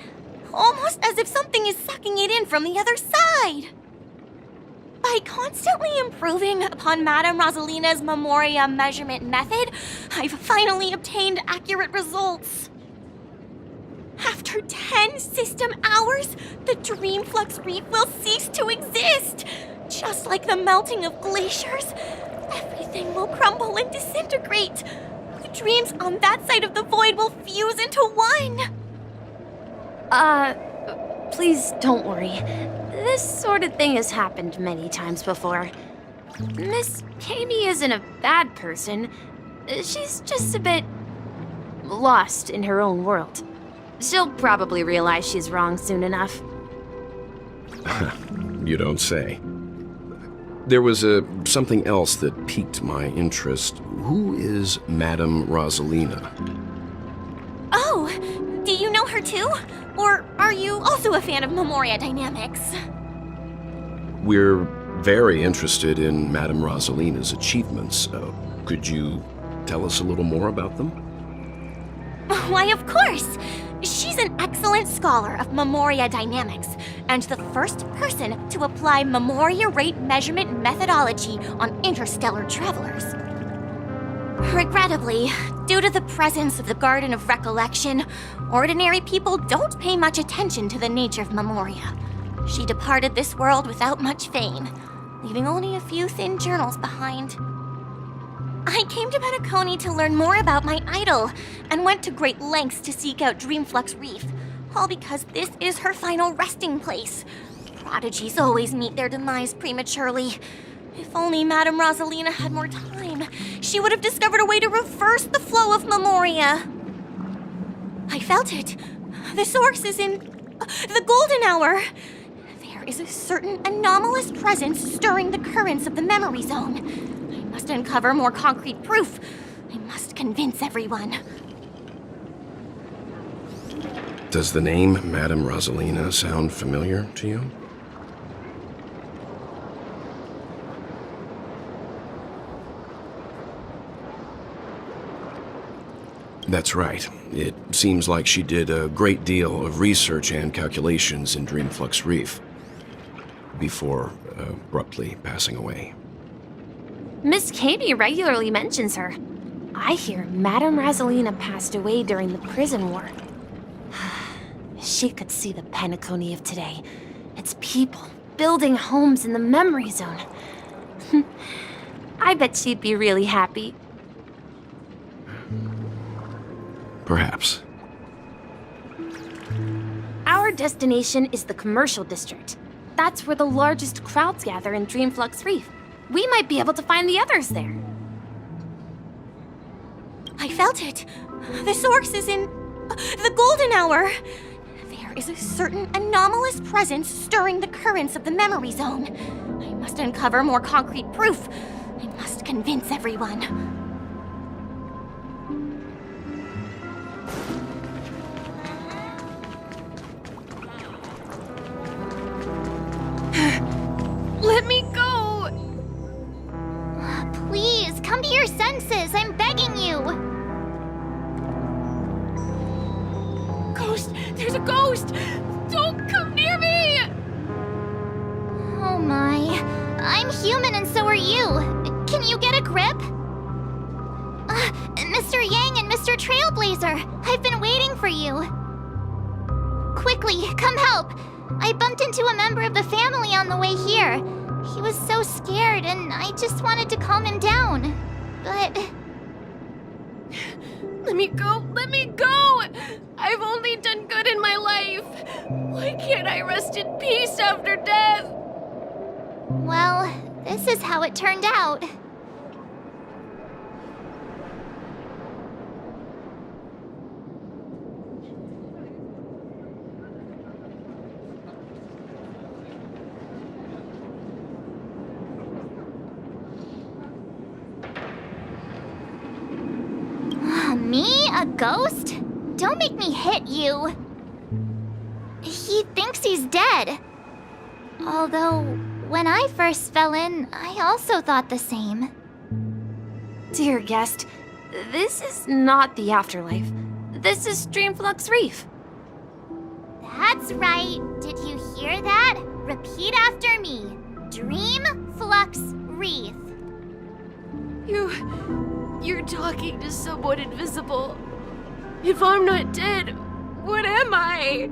almost as if something is sucking it in from the other side. By constantly improving upon Madame Rosalina's Memoria measurement method, I've finally obtained accurate results. After 10 system hours, the Dreamflux Reef will cease to exist. Just like the melting of glaciers, everything will crumble and disintegrate. The dreams on that side of the void will fuse into one. Please don't worry. This sort of thing has happened many times before. Miss Katie isn't a bad person. She's just a bit lost in her own world. She'll probably realize she's wrong soon enough. You don't say. There was something else that piqued my interest. Who is Madame Rosalina? Oh, do you know her too? Or are you also a fan of Memoria Dynamics? We're very interested in Madame Rosalina's achievements. Could you tell us a little more about them? Why, of course! She's an excellent scholar of Memoria Dynamics, and the first person to apply Memoria rate measurement methodology on interstellar travelers. Regrettably, due to the presence of the Garden of Recollection, ordinary people don't pay much attention to the nature of Memoria. She departed this world without much fame, leaving only a few thin journals behind. I came to Penacony to learn more about my idol, and went to great lengths to seek out Dreamflux Reef, all because this is her final resting place. Prodigies always meet their demise prematurely. If only Madame Rosalina had more time, she would have discovered a way to reverse the flow of Memoria. I felt it. The source is in the golden hour. There is a certain anomalous presence stirring the currents of the memory zone. I must uncover more concrete proof. I must convince everyone. Does the name Madame Rosalina sound familiar to you? That's right. It seems like she did a great deal of research and calculations in Dreamflux Reef before abruptly passing away. Miss Katie regularly mentions her. I hear Madame Rosalina passed away during the prison war. She could see the Penacony of today. Its people building homes in the memory zone. I bet she'd be really happy. Perhaps. Our destination is the commercial district. That's where the largest crowds gather in Dreamflux Reef. We might be able to find the others there. I felt it. The source is in the golden hour. There is a certain anomalous presence stirring the currents of the memory zone. I must uncover more concrete proof. I must convince everyone. Let me go! Please, come to your senses. I'm begging you. Ghost! There's a ghost! Don't come near me! Oh my. I'm human and so are you. Can you get a grip? Mr. Yang and Mr. Trailblazer, I've been waiting for you. Quickly, come help. I bumped into a member of the family on the way here. He was so scared and I just wanted to calm him down. But... Let me go! Let me go! I've only done good in my life. Why can't I rest in peace after death? well, this is how it turned out. Me? A ghost? Don't make me hit you. He thinks he's dead. Although, when I first fell in, I also thought the same. Dear guest, this is not the afterlife. This is Dreamflux Reef. That's right. Did you hear that? Repeat after me. Dream Flux Wreath. You're talking to someone invisible. If I'm not dead, what am I?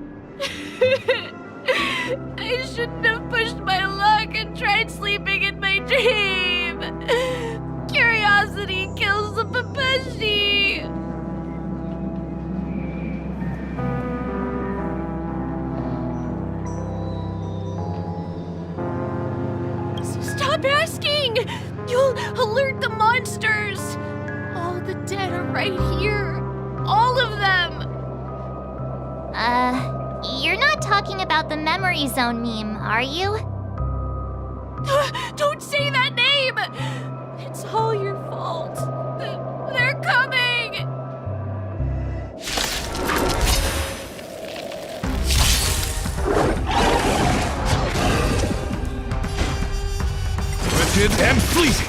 I shouldn't have pushed my luck and tried sleeping in my dream. Curiosity kills the Papeshi. Stop asking! You'll alert the monsters! All the dead are right here. All of them! You're not talking about the memory zone meme, are you? Don't say that name! It's all your fault. They're coming! Wretched and fleeting!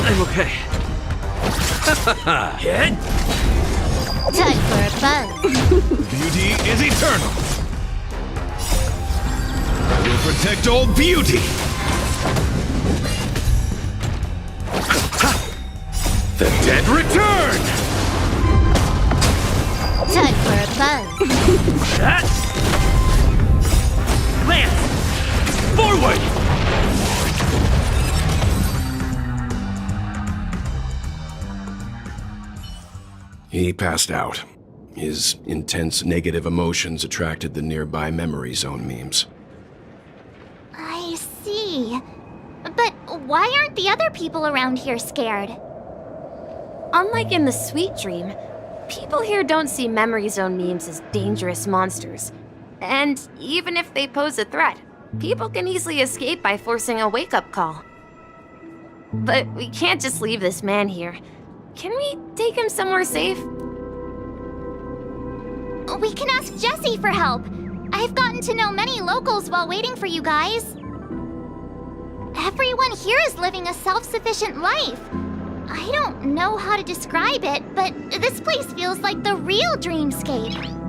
I'm okay. Hit! Time for a buzz. Beauty is eternal. I will protect all beauty. The dead return. Time for a buzz. Lance! Forward! He passed out. His intense negative emotions attracted the nearby memory zone memes. I see. But why aren't the other people around here scared? Unlike in the Sweet Dream, people here don't see memory zone memes as dangerous monsters. And even if they pose a threat, people can easily escape by forcing a wake-up call. But we can't just leave this man here. Can we take him somewhere safe? We can ask Jessie for help. I've gotten to know many locals while waiting for you guys. Everyone here is living a self-sufficient life. I don't know how to describe it, but this place feels like the real dreamscape.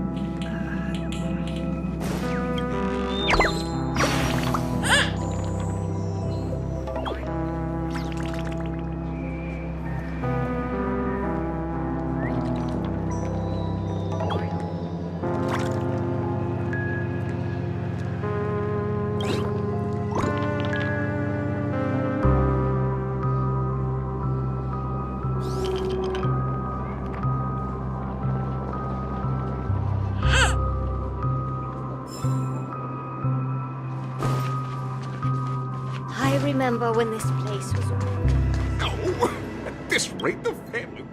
I remember when this place was... No! At this rate, the family...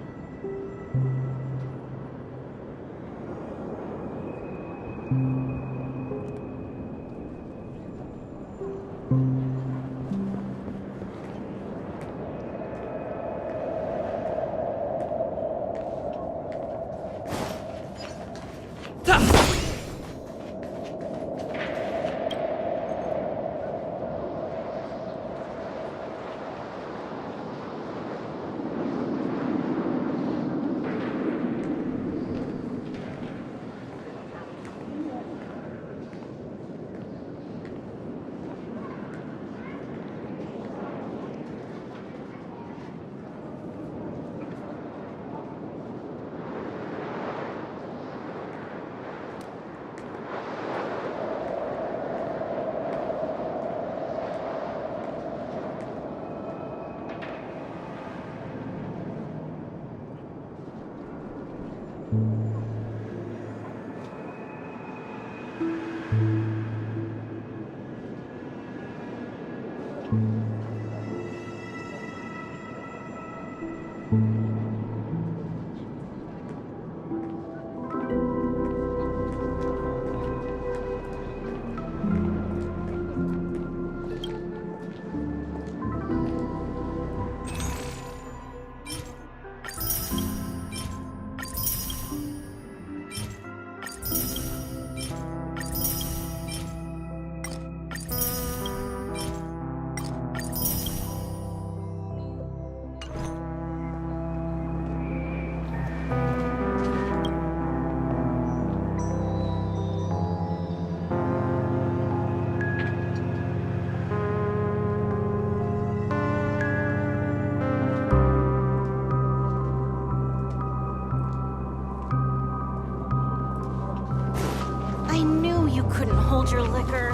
couldn't hold your liquor.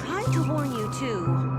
Tried to warn you too.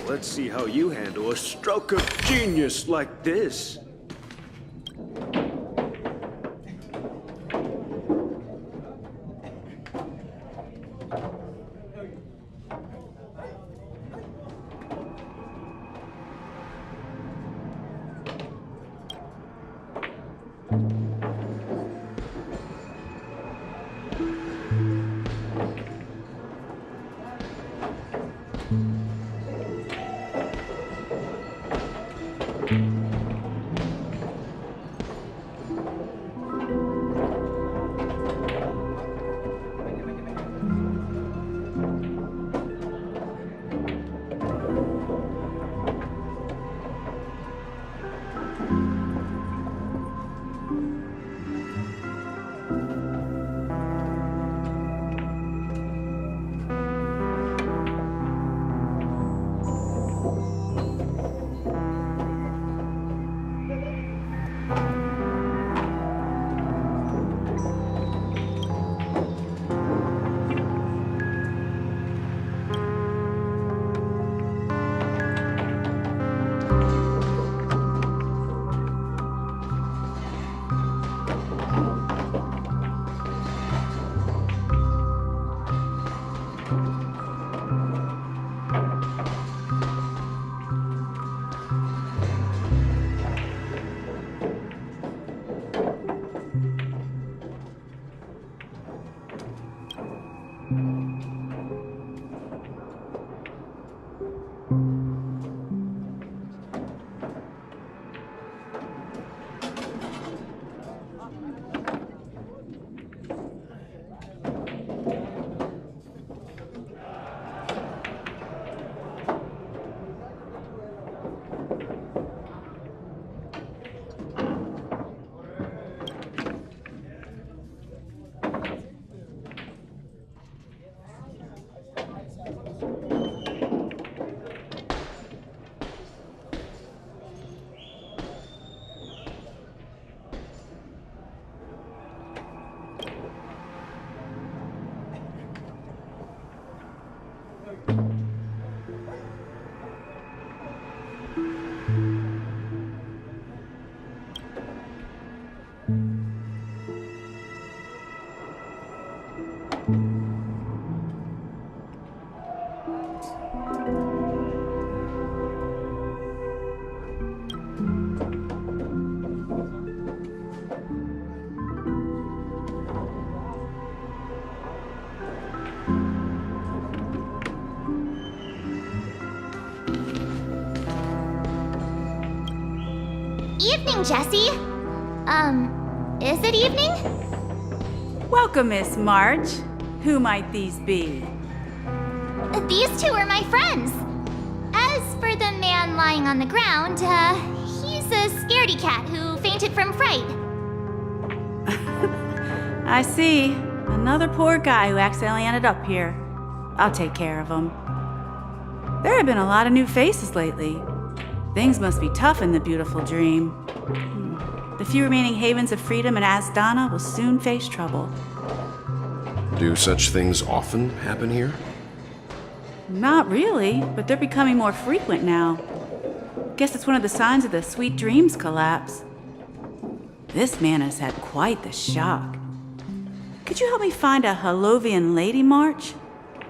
Let's see how you handle a stroke of genius like this. evening, Jessie. Is it evening? Welcome, Miss March. Who might these be? These two are my friends. As for the man lying on the ground, he's a scaredy cat who fainted from fright. I see. Another poor guy who accidentally ended up here. I'll take care of him. There have been a lot of new faces lately. Things must be tough in the beautiful dream. The few remaining havens of freedom in Asdana will soon face trouble. Do such things often happen here? Not really, but they're becoming more frequent now. Guess it's one of the signs of the Sweet Dreams collapse. This man has had quite the shock. Could you help me find a Halovian lady, March?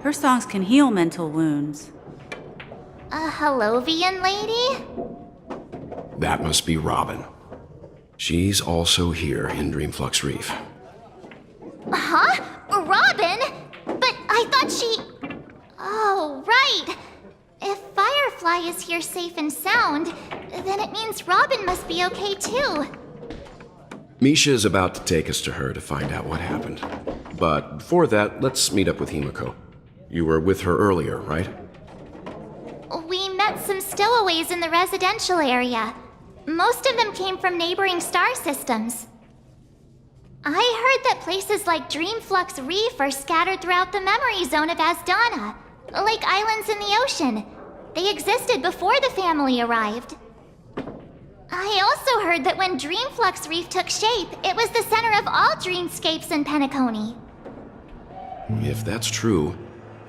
Her songs can heal mental wounds. A Halovian lady? That must be Robin. She's also here in Dreamflux Reef. Huh? Robin? But I thought she... Oh, right. If Firefly is here safe and sound, then it means Robin must be okay too. Misha is about to take us to her to find out what happened. But before that, let's meet up with Himiko. You were with her earlier, right? We met some stowaways in the residential area. Most of them came from neighboring star systems. I heard that places like Dreamflux Reef are scattered throughout the memory zone of Asdana, like islands in the ocean. They existed before the family arrived. I also heard that when Dreamflux Reef took shape, it was the center of all dreamscapes in Penacony. If that's true,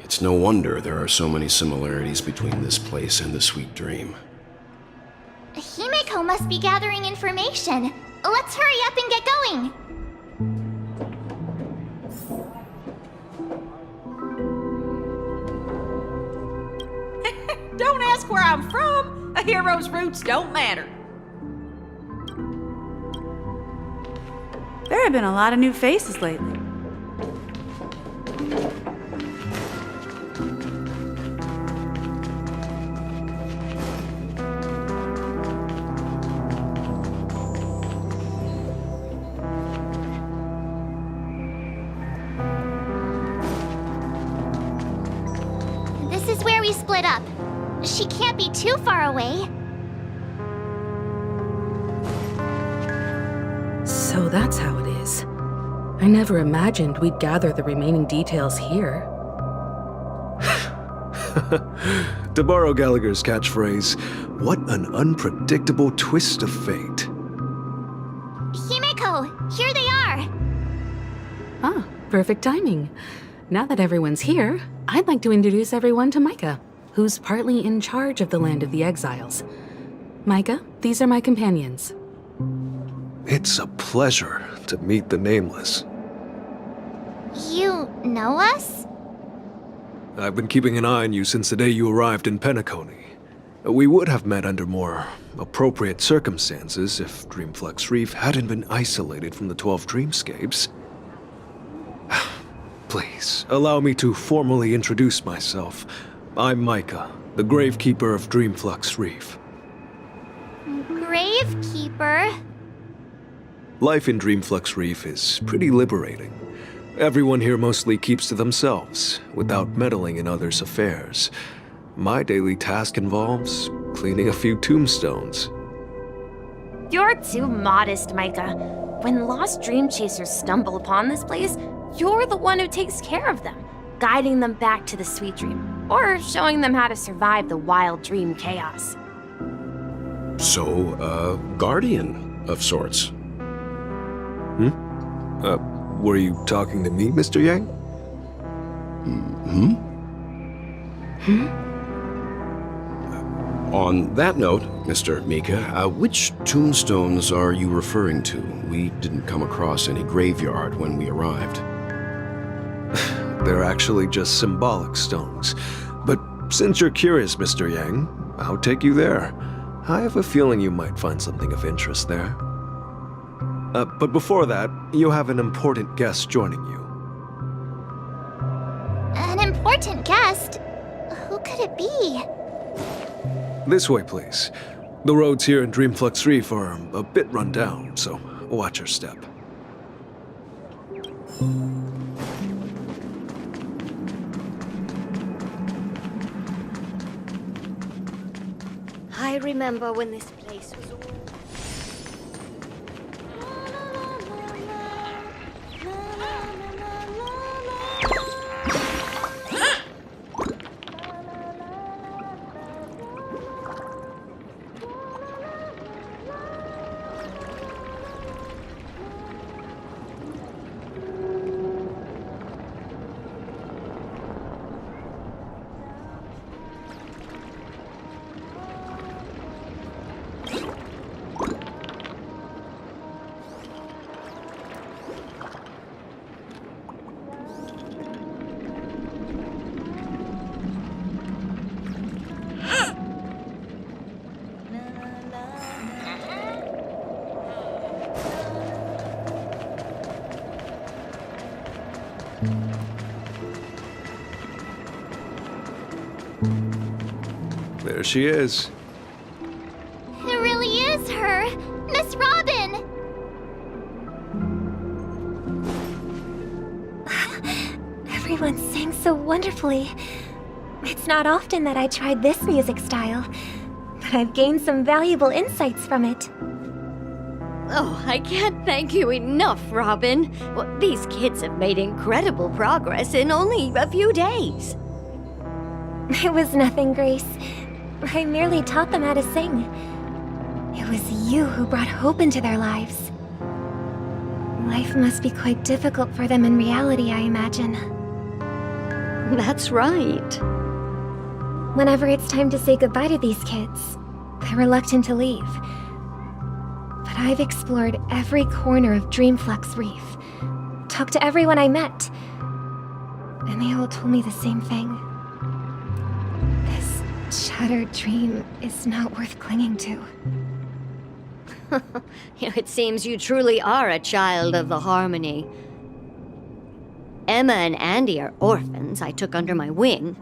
it's no wonder there are so many similarities between this place and the Sweet Dream. Himiko must be gathering information. Let's hurry up and get going. Don't ask where I'm from. A hero's roots don't matter. There have been a lot of new faces lately. This is where we split up. She can't be too far away. So that's how it is. I never imagined we'd gather the remaining details here. To borrow Gallagher's catchphrase, what an unpredictable twist of fate. Himiko, here they are. Ah, perfect timing. Now that everyone's here, I'd like to introduce everyone to Micah, who's partly in charge of the Land of the Exiles. Micah, these are my companions. It's a pleasure to meet the Nameless. You know us? I've been keeping an eye on you since the day you arrived in Penacony. We would have met under more appropriate circumstances if Dreamflux Reef hadn't been isolated from the 12 dreamscapes. Please, allow me to formally introduce myself. I'm Micah, the Gravekeeper of Dreamflux Reef. Gravekeeper? Life in Dreamflux Reef is pretty liberating. Everyone here mostly keeps to themselves, without meddling in others' affairs. My daily task involves cleaning a few tombstones. You're too modest, Micah. When lost dream chasers stumble upon this place, you're the one who takes care of them, guiding them back to the Sweet Dream, or showing them how to survive the wild dream chaos. So, a guardian of sorts. Were you talking to me, Mr. Yang? On that note, Mr. Mika, which tombstones are you referring to? We didn't come across any graveyard when we arrived. They're actually just symbolic stones. But since you're curious, Mr. Yang, I'll take you there. I have a feeling you might find something of interest there. But before that, you have an important guest joining you. An important guest? Who could it be? This way, please. The roads here in Dreamflux Reef are a bit run down, so watch your step. I remember when this place was all... There she is. It really is her! Miss Robin! Everyone sang so wonderfully. It's not often that I tried this music style, but I've gained some valuable insights from it. Oh, I can't thank you enough, Robin. Well, these kids have made incredible progress in only a few days. It was nothing, Grace. I merely taught them how to sing. It was you who brought hope into their lives. Life must be quite difficult for them in reality, I imagine. That's right. Whenever it's time to say goodbye to these kids, they're reluctant to leave. But I've explored every corner of Dreamflux Reef, talked to everyone I met, and they all told me the same thing. This shattered dream is not worth clinging to. It seems you truly are a child of the Harmony. Emma and Andy are orphans I took under my wing.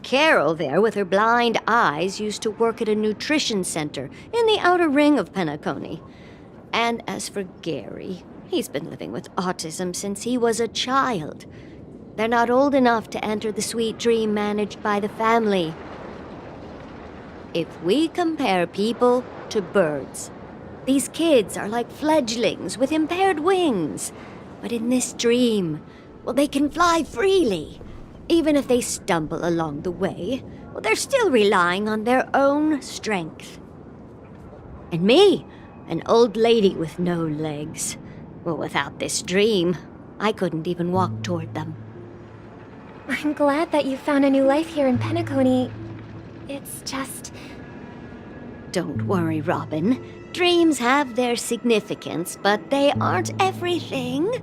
Carol there, with her blind eyes, used to work at a nutrition center in the outer ring of Penacony. And as for Gary, he's been living with autism since he was a child. They're not old enough to enter the sweet dream managed by the family. If we compare people to birds, these kids are like fledglings with impaired wings. But in this dream, well, they can fly freely. Even if they stumble along the way, well, they're still relying on their own strength. And me, an old lady with no legs. Well, without this dream, I couldn't even walk toward them. I'm glad that you found a new life here in Penacony. It's just... Don't worry, Robin. Dreams have their significance, but they aren't everything.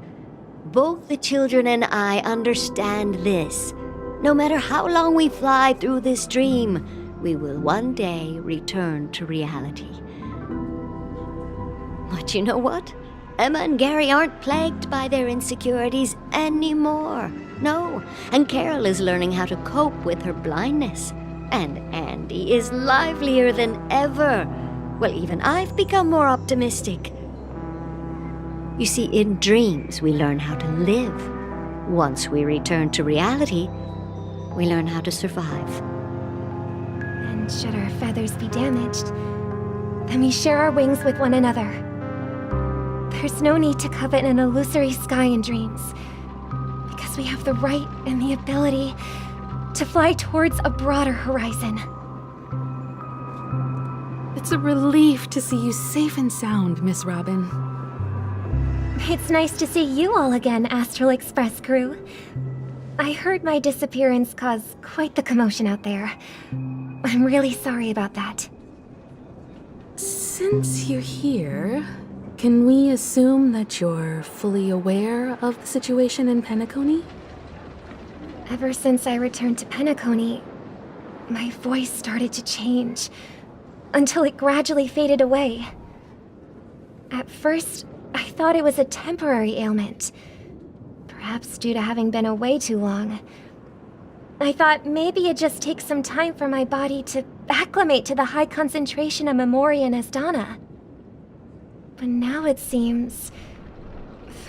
Both the children and I understand this. No matter how long we fly through this dream, we will one day return to reality. But you know what? Emma and Gary aren't plagued by their insecurities anymore. No, and Carol is learning how to cope with her blindness. And Andy is livelier than ever. Well, even I've become more optimistic. You see, in dreams, we learn how to live. Once we return to reality, we learn how to survive. And should our feathers be damaged, then we share our wings with one another. There's no need to covet an illusory sky in dreams, because we have the right and the ability to fly towards a broader horizon. It's a relief to see you safe and sound, Miss Robin. It's nice to see you all again, Astral Express crew. I heard my disappearance caused quite the commotion out there. I'm really sorry about that. Since you're here, can we assume that you're fully aware of the situation in Penacony? Ever since I returned to Penacony, my voice started to change, until it gradually faded away. At first, I thought it was a temporary ailment, perhaps due to having been away too long. I thought maybe it'd just take some time for my body to acclimate to the high concentration of Memoria and Asdana. But now it seems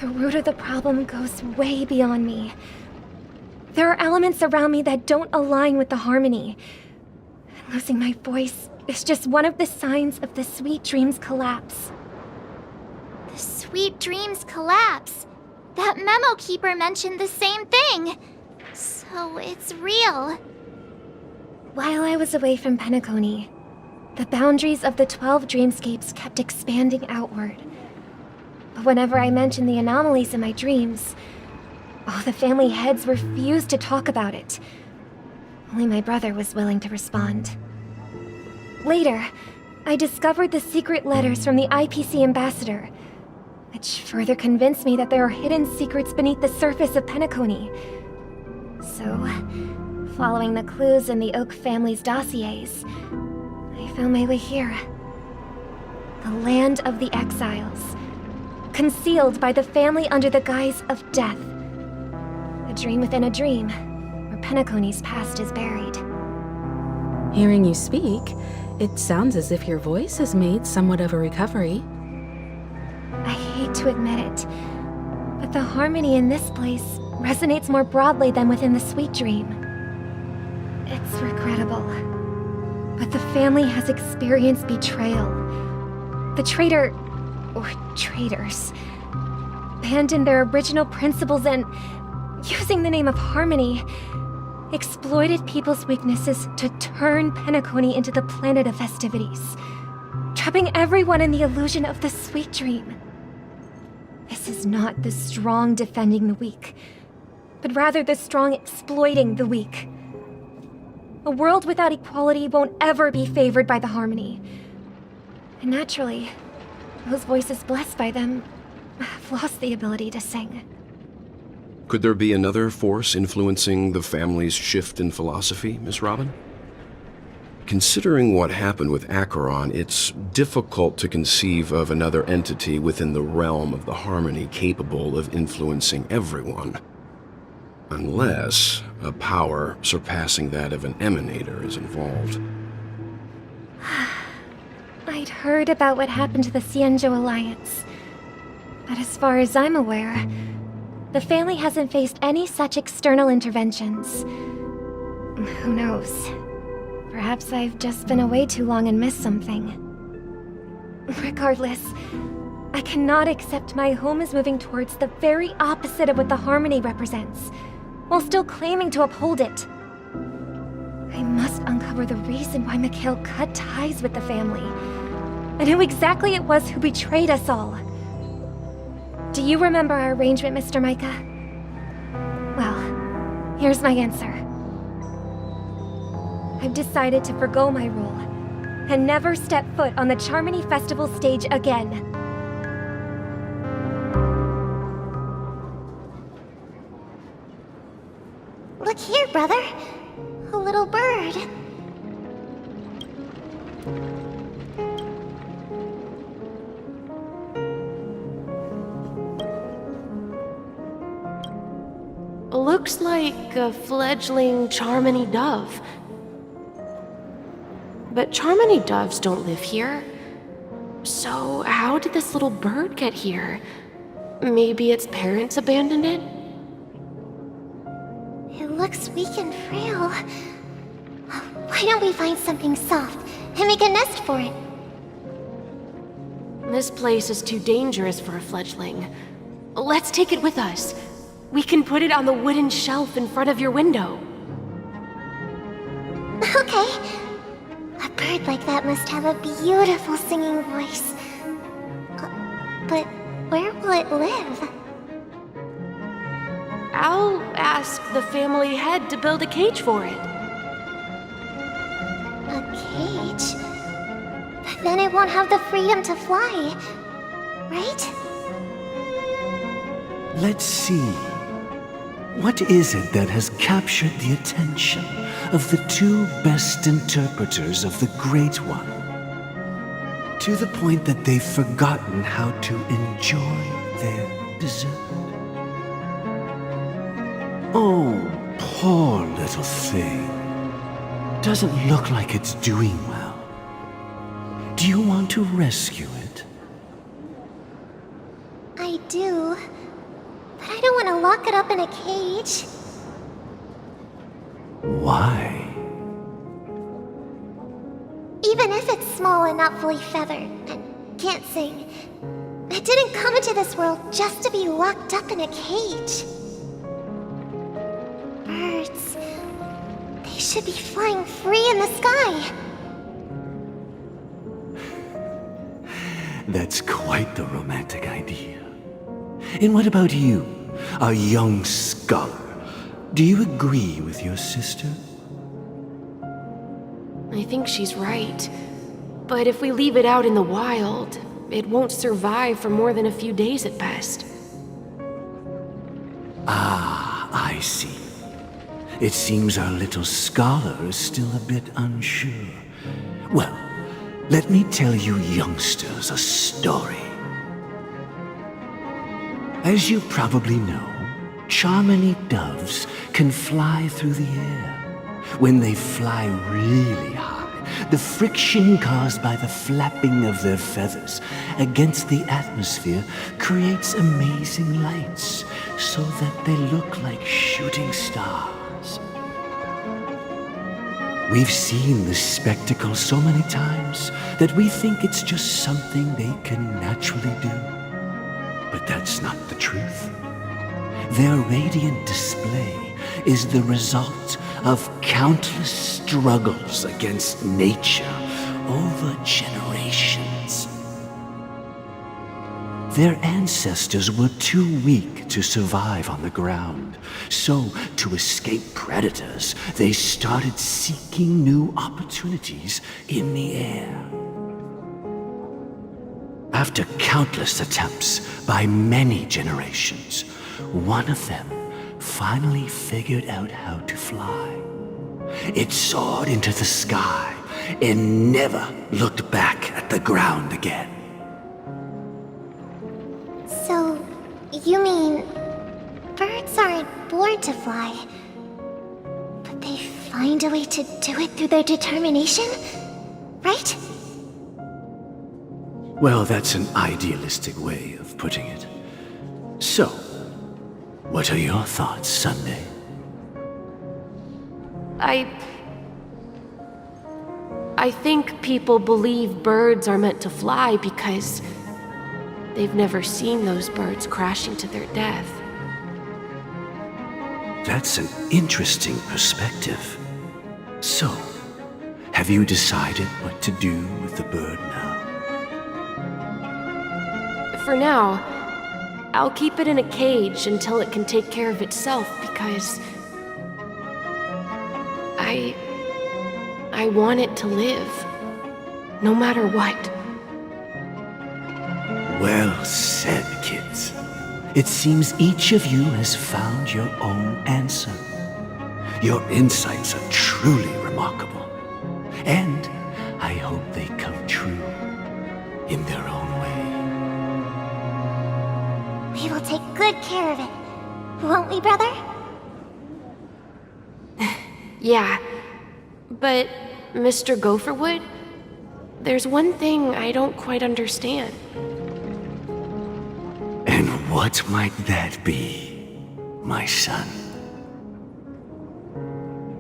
the root of the problem goes way beyond me. There are elements around me that don't align with the harmony. And losing my voice is just one of the signs of the Sweet Dreams collapse. The Sweet Dreams collapse. That memo keeper mentioned the same thing. So it's real. While I was away from Penacony, the boundaries of the 12 dreamscapes kept expanding outward. But whenever I mentioned the anomalies in my dreams, the family heads refused to talk about it. Only my brother was willing to respond. Later, I discovered the secret letters from the IPC ambassador, which further convinced me that there are hidden secrets beneath the surface of Penacony. So, following the clues in the Oak family's dossiers, I found my way here. The land of the exiles, concealed by the family under the guise of death. A dream within a dream, where Penacony's past is buried. Hearing you speak, it sounds as if your voice has made somewhat of a recovery. I hate to admit it, but the harmony in this place resonates more broadly than within the Sweet Dream. It's regrettable, but the family has experienced betrayal. The traitor, or traitors, abandoned their original principles and, using the name of harmony, exploited people's weaknesses to turn Penacony into the planet of festivities, trapping everyone in the illusion of the Sweet Dream. This is not the strong defending the weak, but rather the strong exploiting the weak. A world without equality won't ever be favored by the harmony. And naturally, those voices blessed by them have lost the ability to sing. Could there be another force influencing the family's shift in philosophy, Miss Robin? Considering what happened with Acheron, it's difficult to conceive of another entity within the realm of the harmony capable of influencing everyone. Unless a power surpassing that of an emanator is involved. I'd heard about what happened to the Xianzhou Alliance, but as far as I'm aware, the family hasn't faced any such external interventions. Who knows? Perhaps I've just been away too long and missed something. Regardless, I cannot accept my home is moving towards the very opposite of what the harmony represents, while still claiming to uphold it. I must uncover the reason why Mikhail cut ties with the family, and who exactly it was who betrayed us all. Do you remember our arrangement, Mr. Micah? Well, here's my answer. I've decided to forgo my role, and never step foot on the Charmony Festival stage again. Look here, brother. A little bird. Looks like a fledgling Charmony dove. But Charmony doves don't live here. So how did this little bird get here? Maybe its parents abandoned it? It looks weak and frail. Why don't we find something soft and make a nest for it? This place is too dangerous for a fledgling. Let's take it with us. We can put it on the wooden shelf in front of your window. Okay. A bird like that must have a beautiful singing voice. But where will it live? I'll ask the family head to build a cage for it. A cage? But then it won't have the freedom to fly, right? Let's see. What is it that has captured the attention of the two best interpreters of the Great One? To the point that they've forgotten how to enjoy their dessert. Oh, poor little thing. Doesn't look like it's doing well. Do you want to rescue it? I do. But I don't want to lock it up in a cage. Why? Even if it's small and not fully feathered and can't sing, it didn't come into this world just to be locked up in a cage. Birds, they should be flying free in the sky. That's quite the romantic idea. And what about you, a young scholar? Do you agree with your sister? I think she's right. But if we leave it out in the wild, it won't survive for more than a few days at best. Ah, I see. It seems our little scholar is still a bit unsure. Well, let me tell you youngsters a story. As you probably know, Charmony doves can fly through the air. When they fly really high, the friction caused by the flapping of their feathers against the atmosphere creates amazing lights, so that they look like shooting stars. We've seen this spectacle so many times that we think it's just something they can naturally do. But that's not the truth. Their radiant display is the result of countless struggles against nature over generations. Their ancestors were too weak to survive on the ground, so to escape predators, they started seeking new opportunities in the air. After countless attempts by many generations, one of them finally figured out how to fly. It soared into the sky and never looked back at the ground again. So, you mean birds aren't born to fly, but they find a way to do it through their determination, right? Well, that's an idealistic way of putting it. So, what are your thoughts, Sunday? I think people believe birds are meant to fly because they've never seen those birds crashing to their death. That's an interesting perspective. So, have you decided what to do with the bird now? For now, I'll keep it in a cage until it can take care of itself because I want it to live, no matter what. Well said, kids. It seems each of you has found your own answer. Your insights are truly remarkable, and I hope they come true in their own way. We will take good care of it, won't we, brother? Yeah, but Mr. Gopherwood, there's one thing I don't quite understand. And what might that be, my son?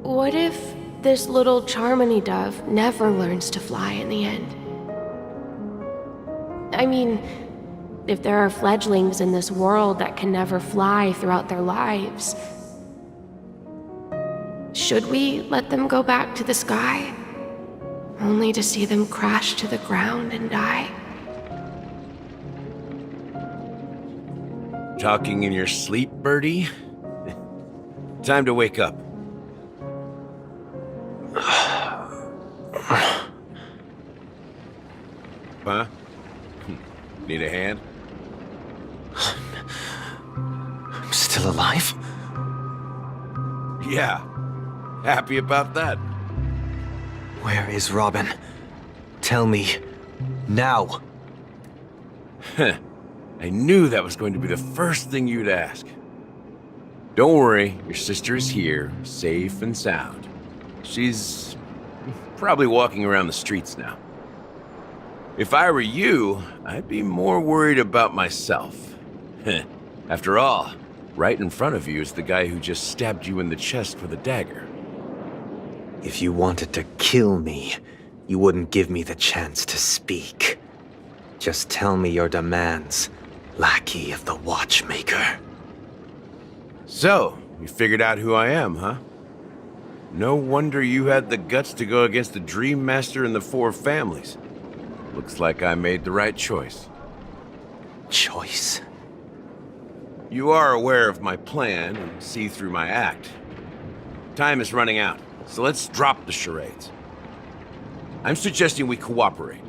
What if this little Charmony dove never learns to fly in the end? I mean, if there are fledglings in this world that can never fly throughout their lives, should we let them go back to the sky, only to see them crash to the ground and die? Talking in your sleep, birdie? Time to wake up. Huh? Need a hand? I'm still alive? Yeah. Happy about that. Where is Robin? Tell me. Now. I knew that was going to be the first thing you'd ask. Don't worry, your sister is here, safe and sound. She's probably walking around the streets now. If I were you, I'd be more worried about myself. After all, right in front of you is the guy who just stabbed you in the chest with a dagger. If you wanted to kill me, you wouldn't give me the chance to speak. Just tell me your demands, lackey of the Watchmaker. So, you figured out who I am, huh? No wonder you had the guts to go against the Dream Master and the Four Families. Looks like I made the right choice. Choice? You are aware of my plan and see through my act. Time is running out, so let's drop the charades. I'm suggesting we cooperate.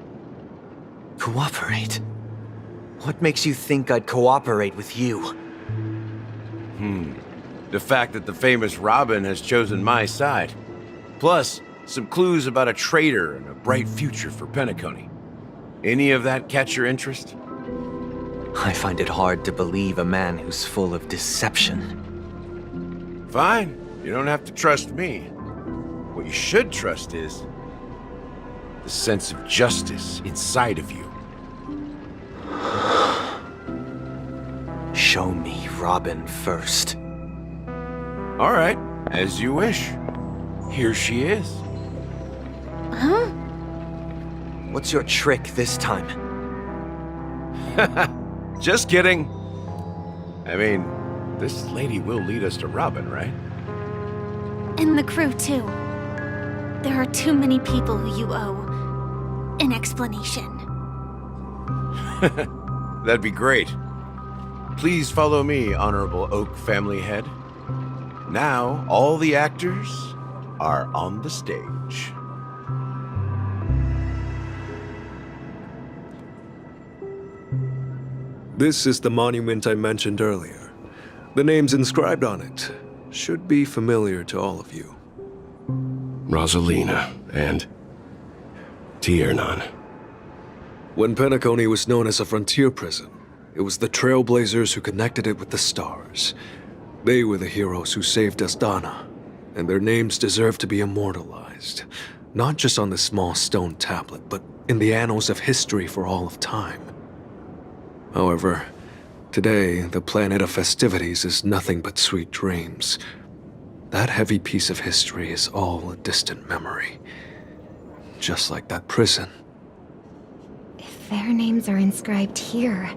Cooperate? What makes you think I'd cooperate with you? The fact that the famous Robin has chosen my side. Plus, some clues about a traitor and a bright future for Penacony. Any of that catch your interest? I find it hard to believe a man who's full of deception. Fine. You don't have to trust me. What you should trust is the sense of justice inside of you. Show me Robin first. All right, as you wish. Here she is. Huh? What's your trick this time? Just kidding. I mean, this lady will lead us to Robin, right? And the crew, too. There are too many people who you owe an explanation. That'd be great. Please follow me, Honorable Oak Family Head. Now, all the actors are on the stage. This is the monument I mentioned earlier. The names inscribed on it should be familiar to all of you. Rosalina and Tiernan. When Penacony was known as a frontier prison, it was the Trailblazers who connected it with the stars. They were the heroes who saved Asdana, and their names deserve to be immortalized, not just on this small stone tablet, but in the annals of history for all of time. However, today, the planet of festivities is nothing but sweet dreams. That heavy piece of history is all a distant memory. Just like that prison. If their names are inscribed here,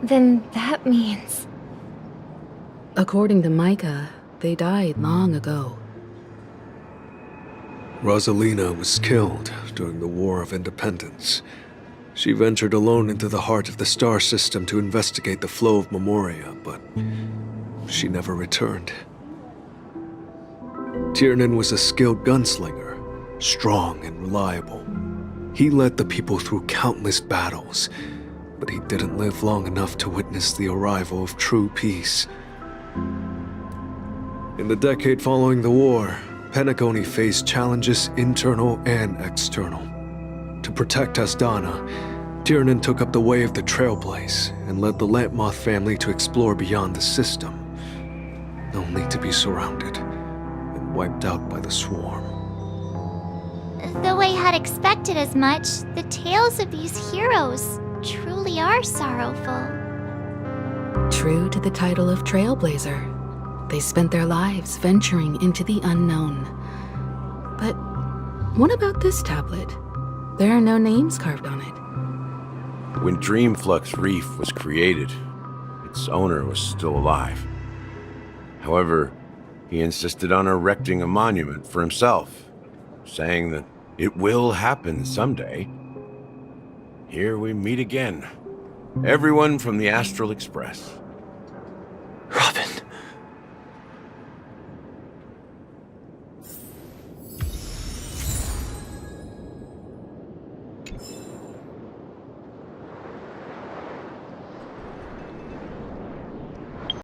then that means... According to Micah, they died long ago. Rosalina was killed during the War of Independence. She ventured alone into the heart of the star system to investigate the flow of Memoria, but she never returned. Tiernan was a skilled gunslinger, strong and reliable. He led the people through countless battles, but he didn't live long enough to witness the arrival of true peace. In the decade following the war, Penacony faced challenges internal and external. To protect Asdana, Tiernan took up the way of the Trailblaze and led the Lampmoth family to explore beyond the system, only to be surrounded and wiped out by the swarm. Though I had expected as much, the tales of these heroes truly are sorrowful. True to the title of Trailblazer, they spent their lives venturing into the unknown. But what about this tablet? There are no names carved on it. When Dreamflux Reef was created, its owner was still alive. However, he insisted on erecting a monument for himself, saying that it will happen someday. Here we meet again. Everyone from the Astral Express.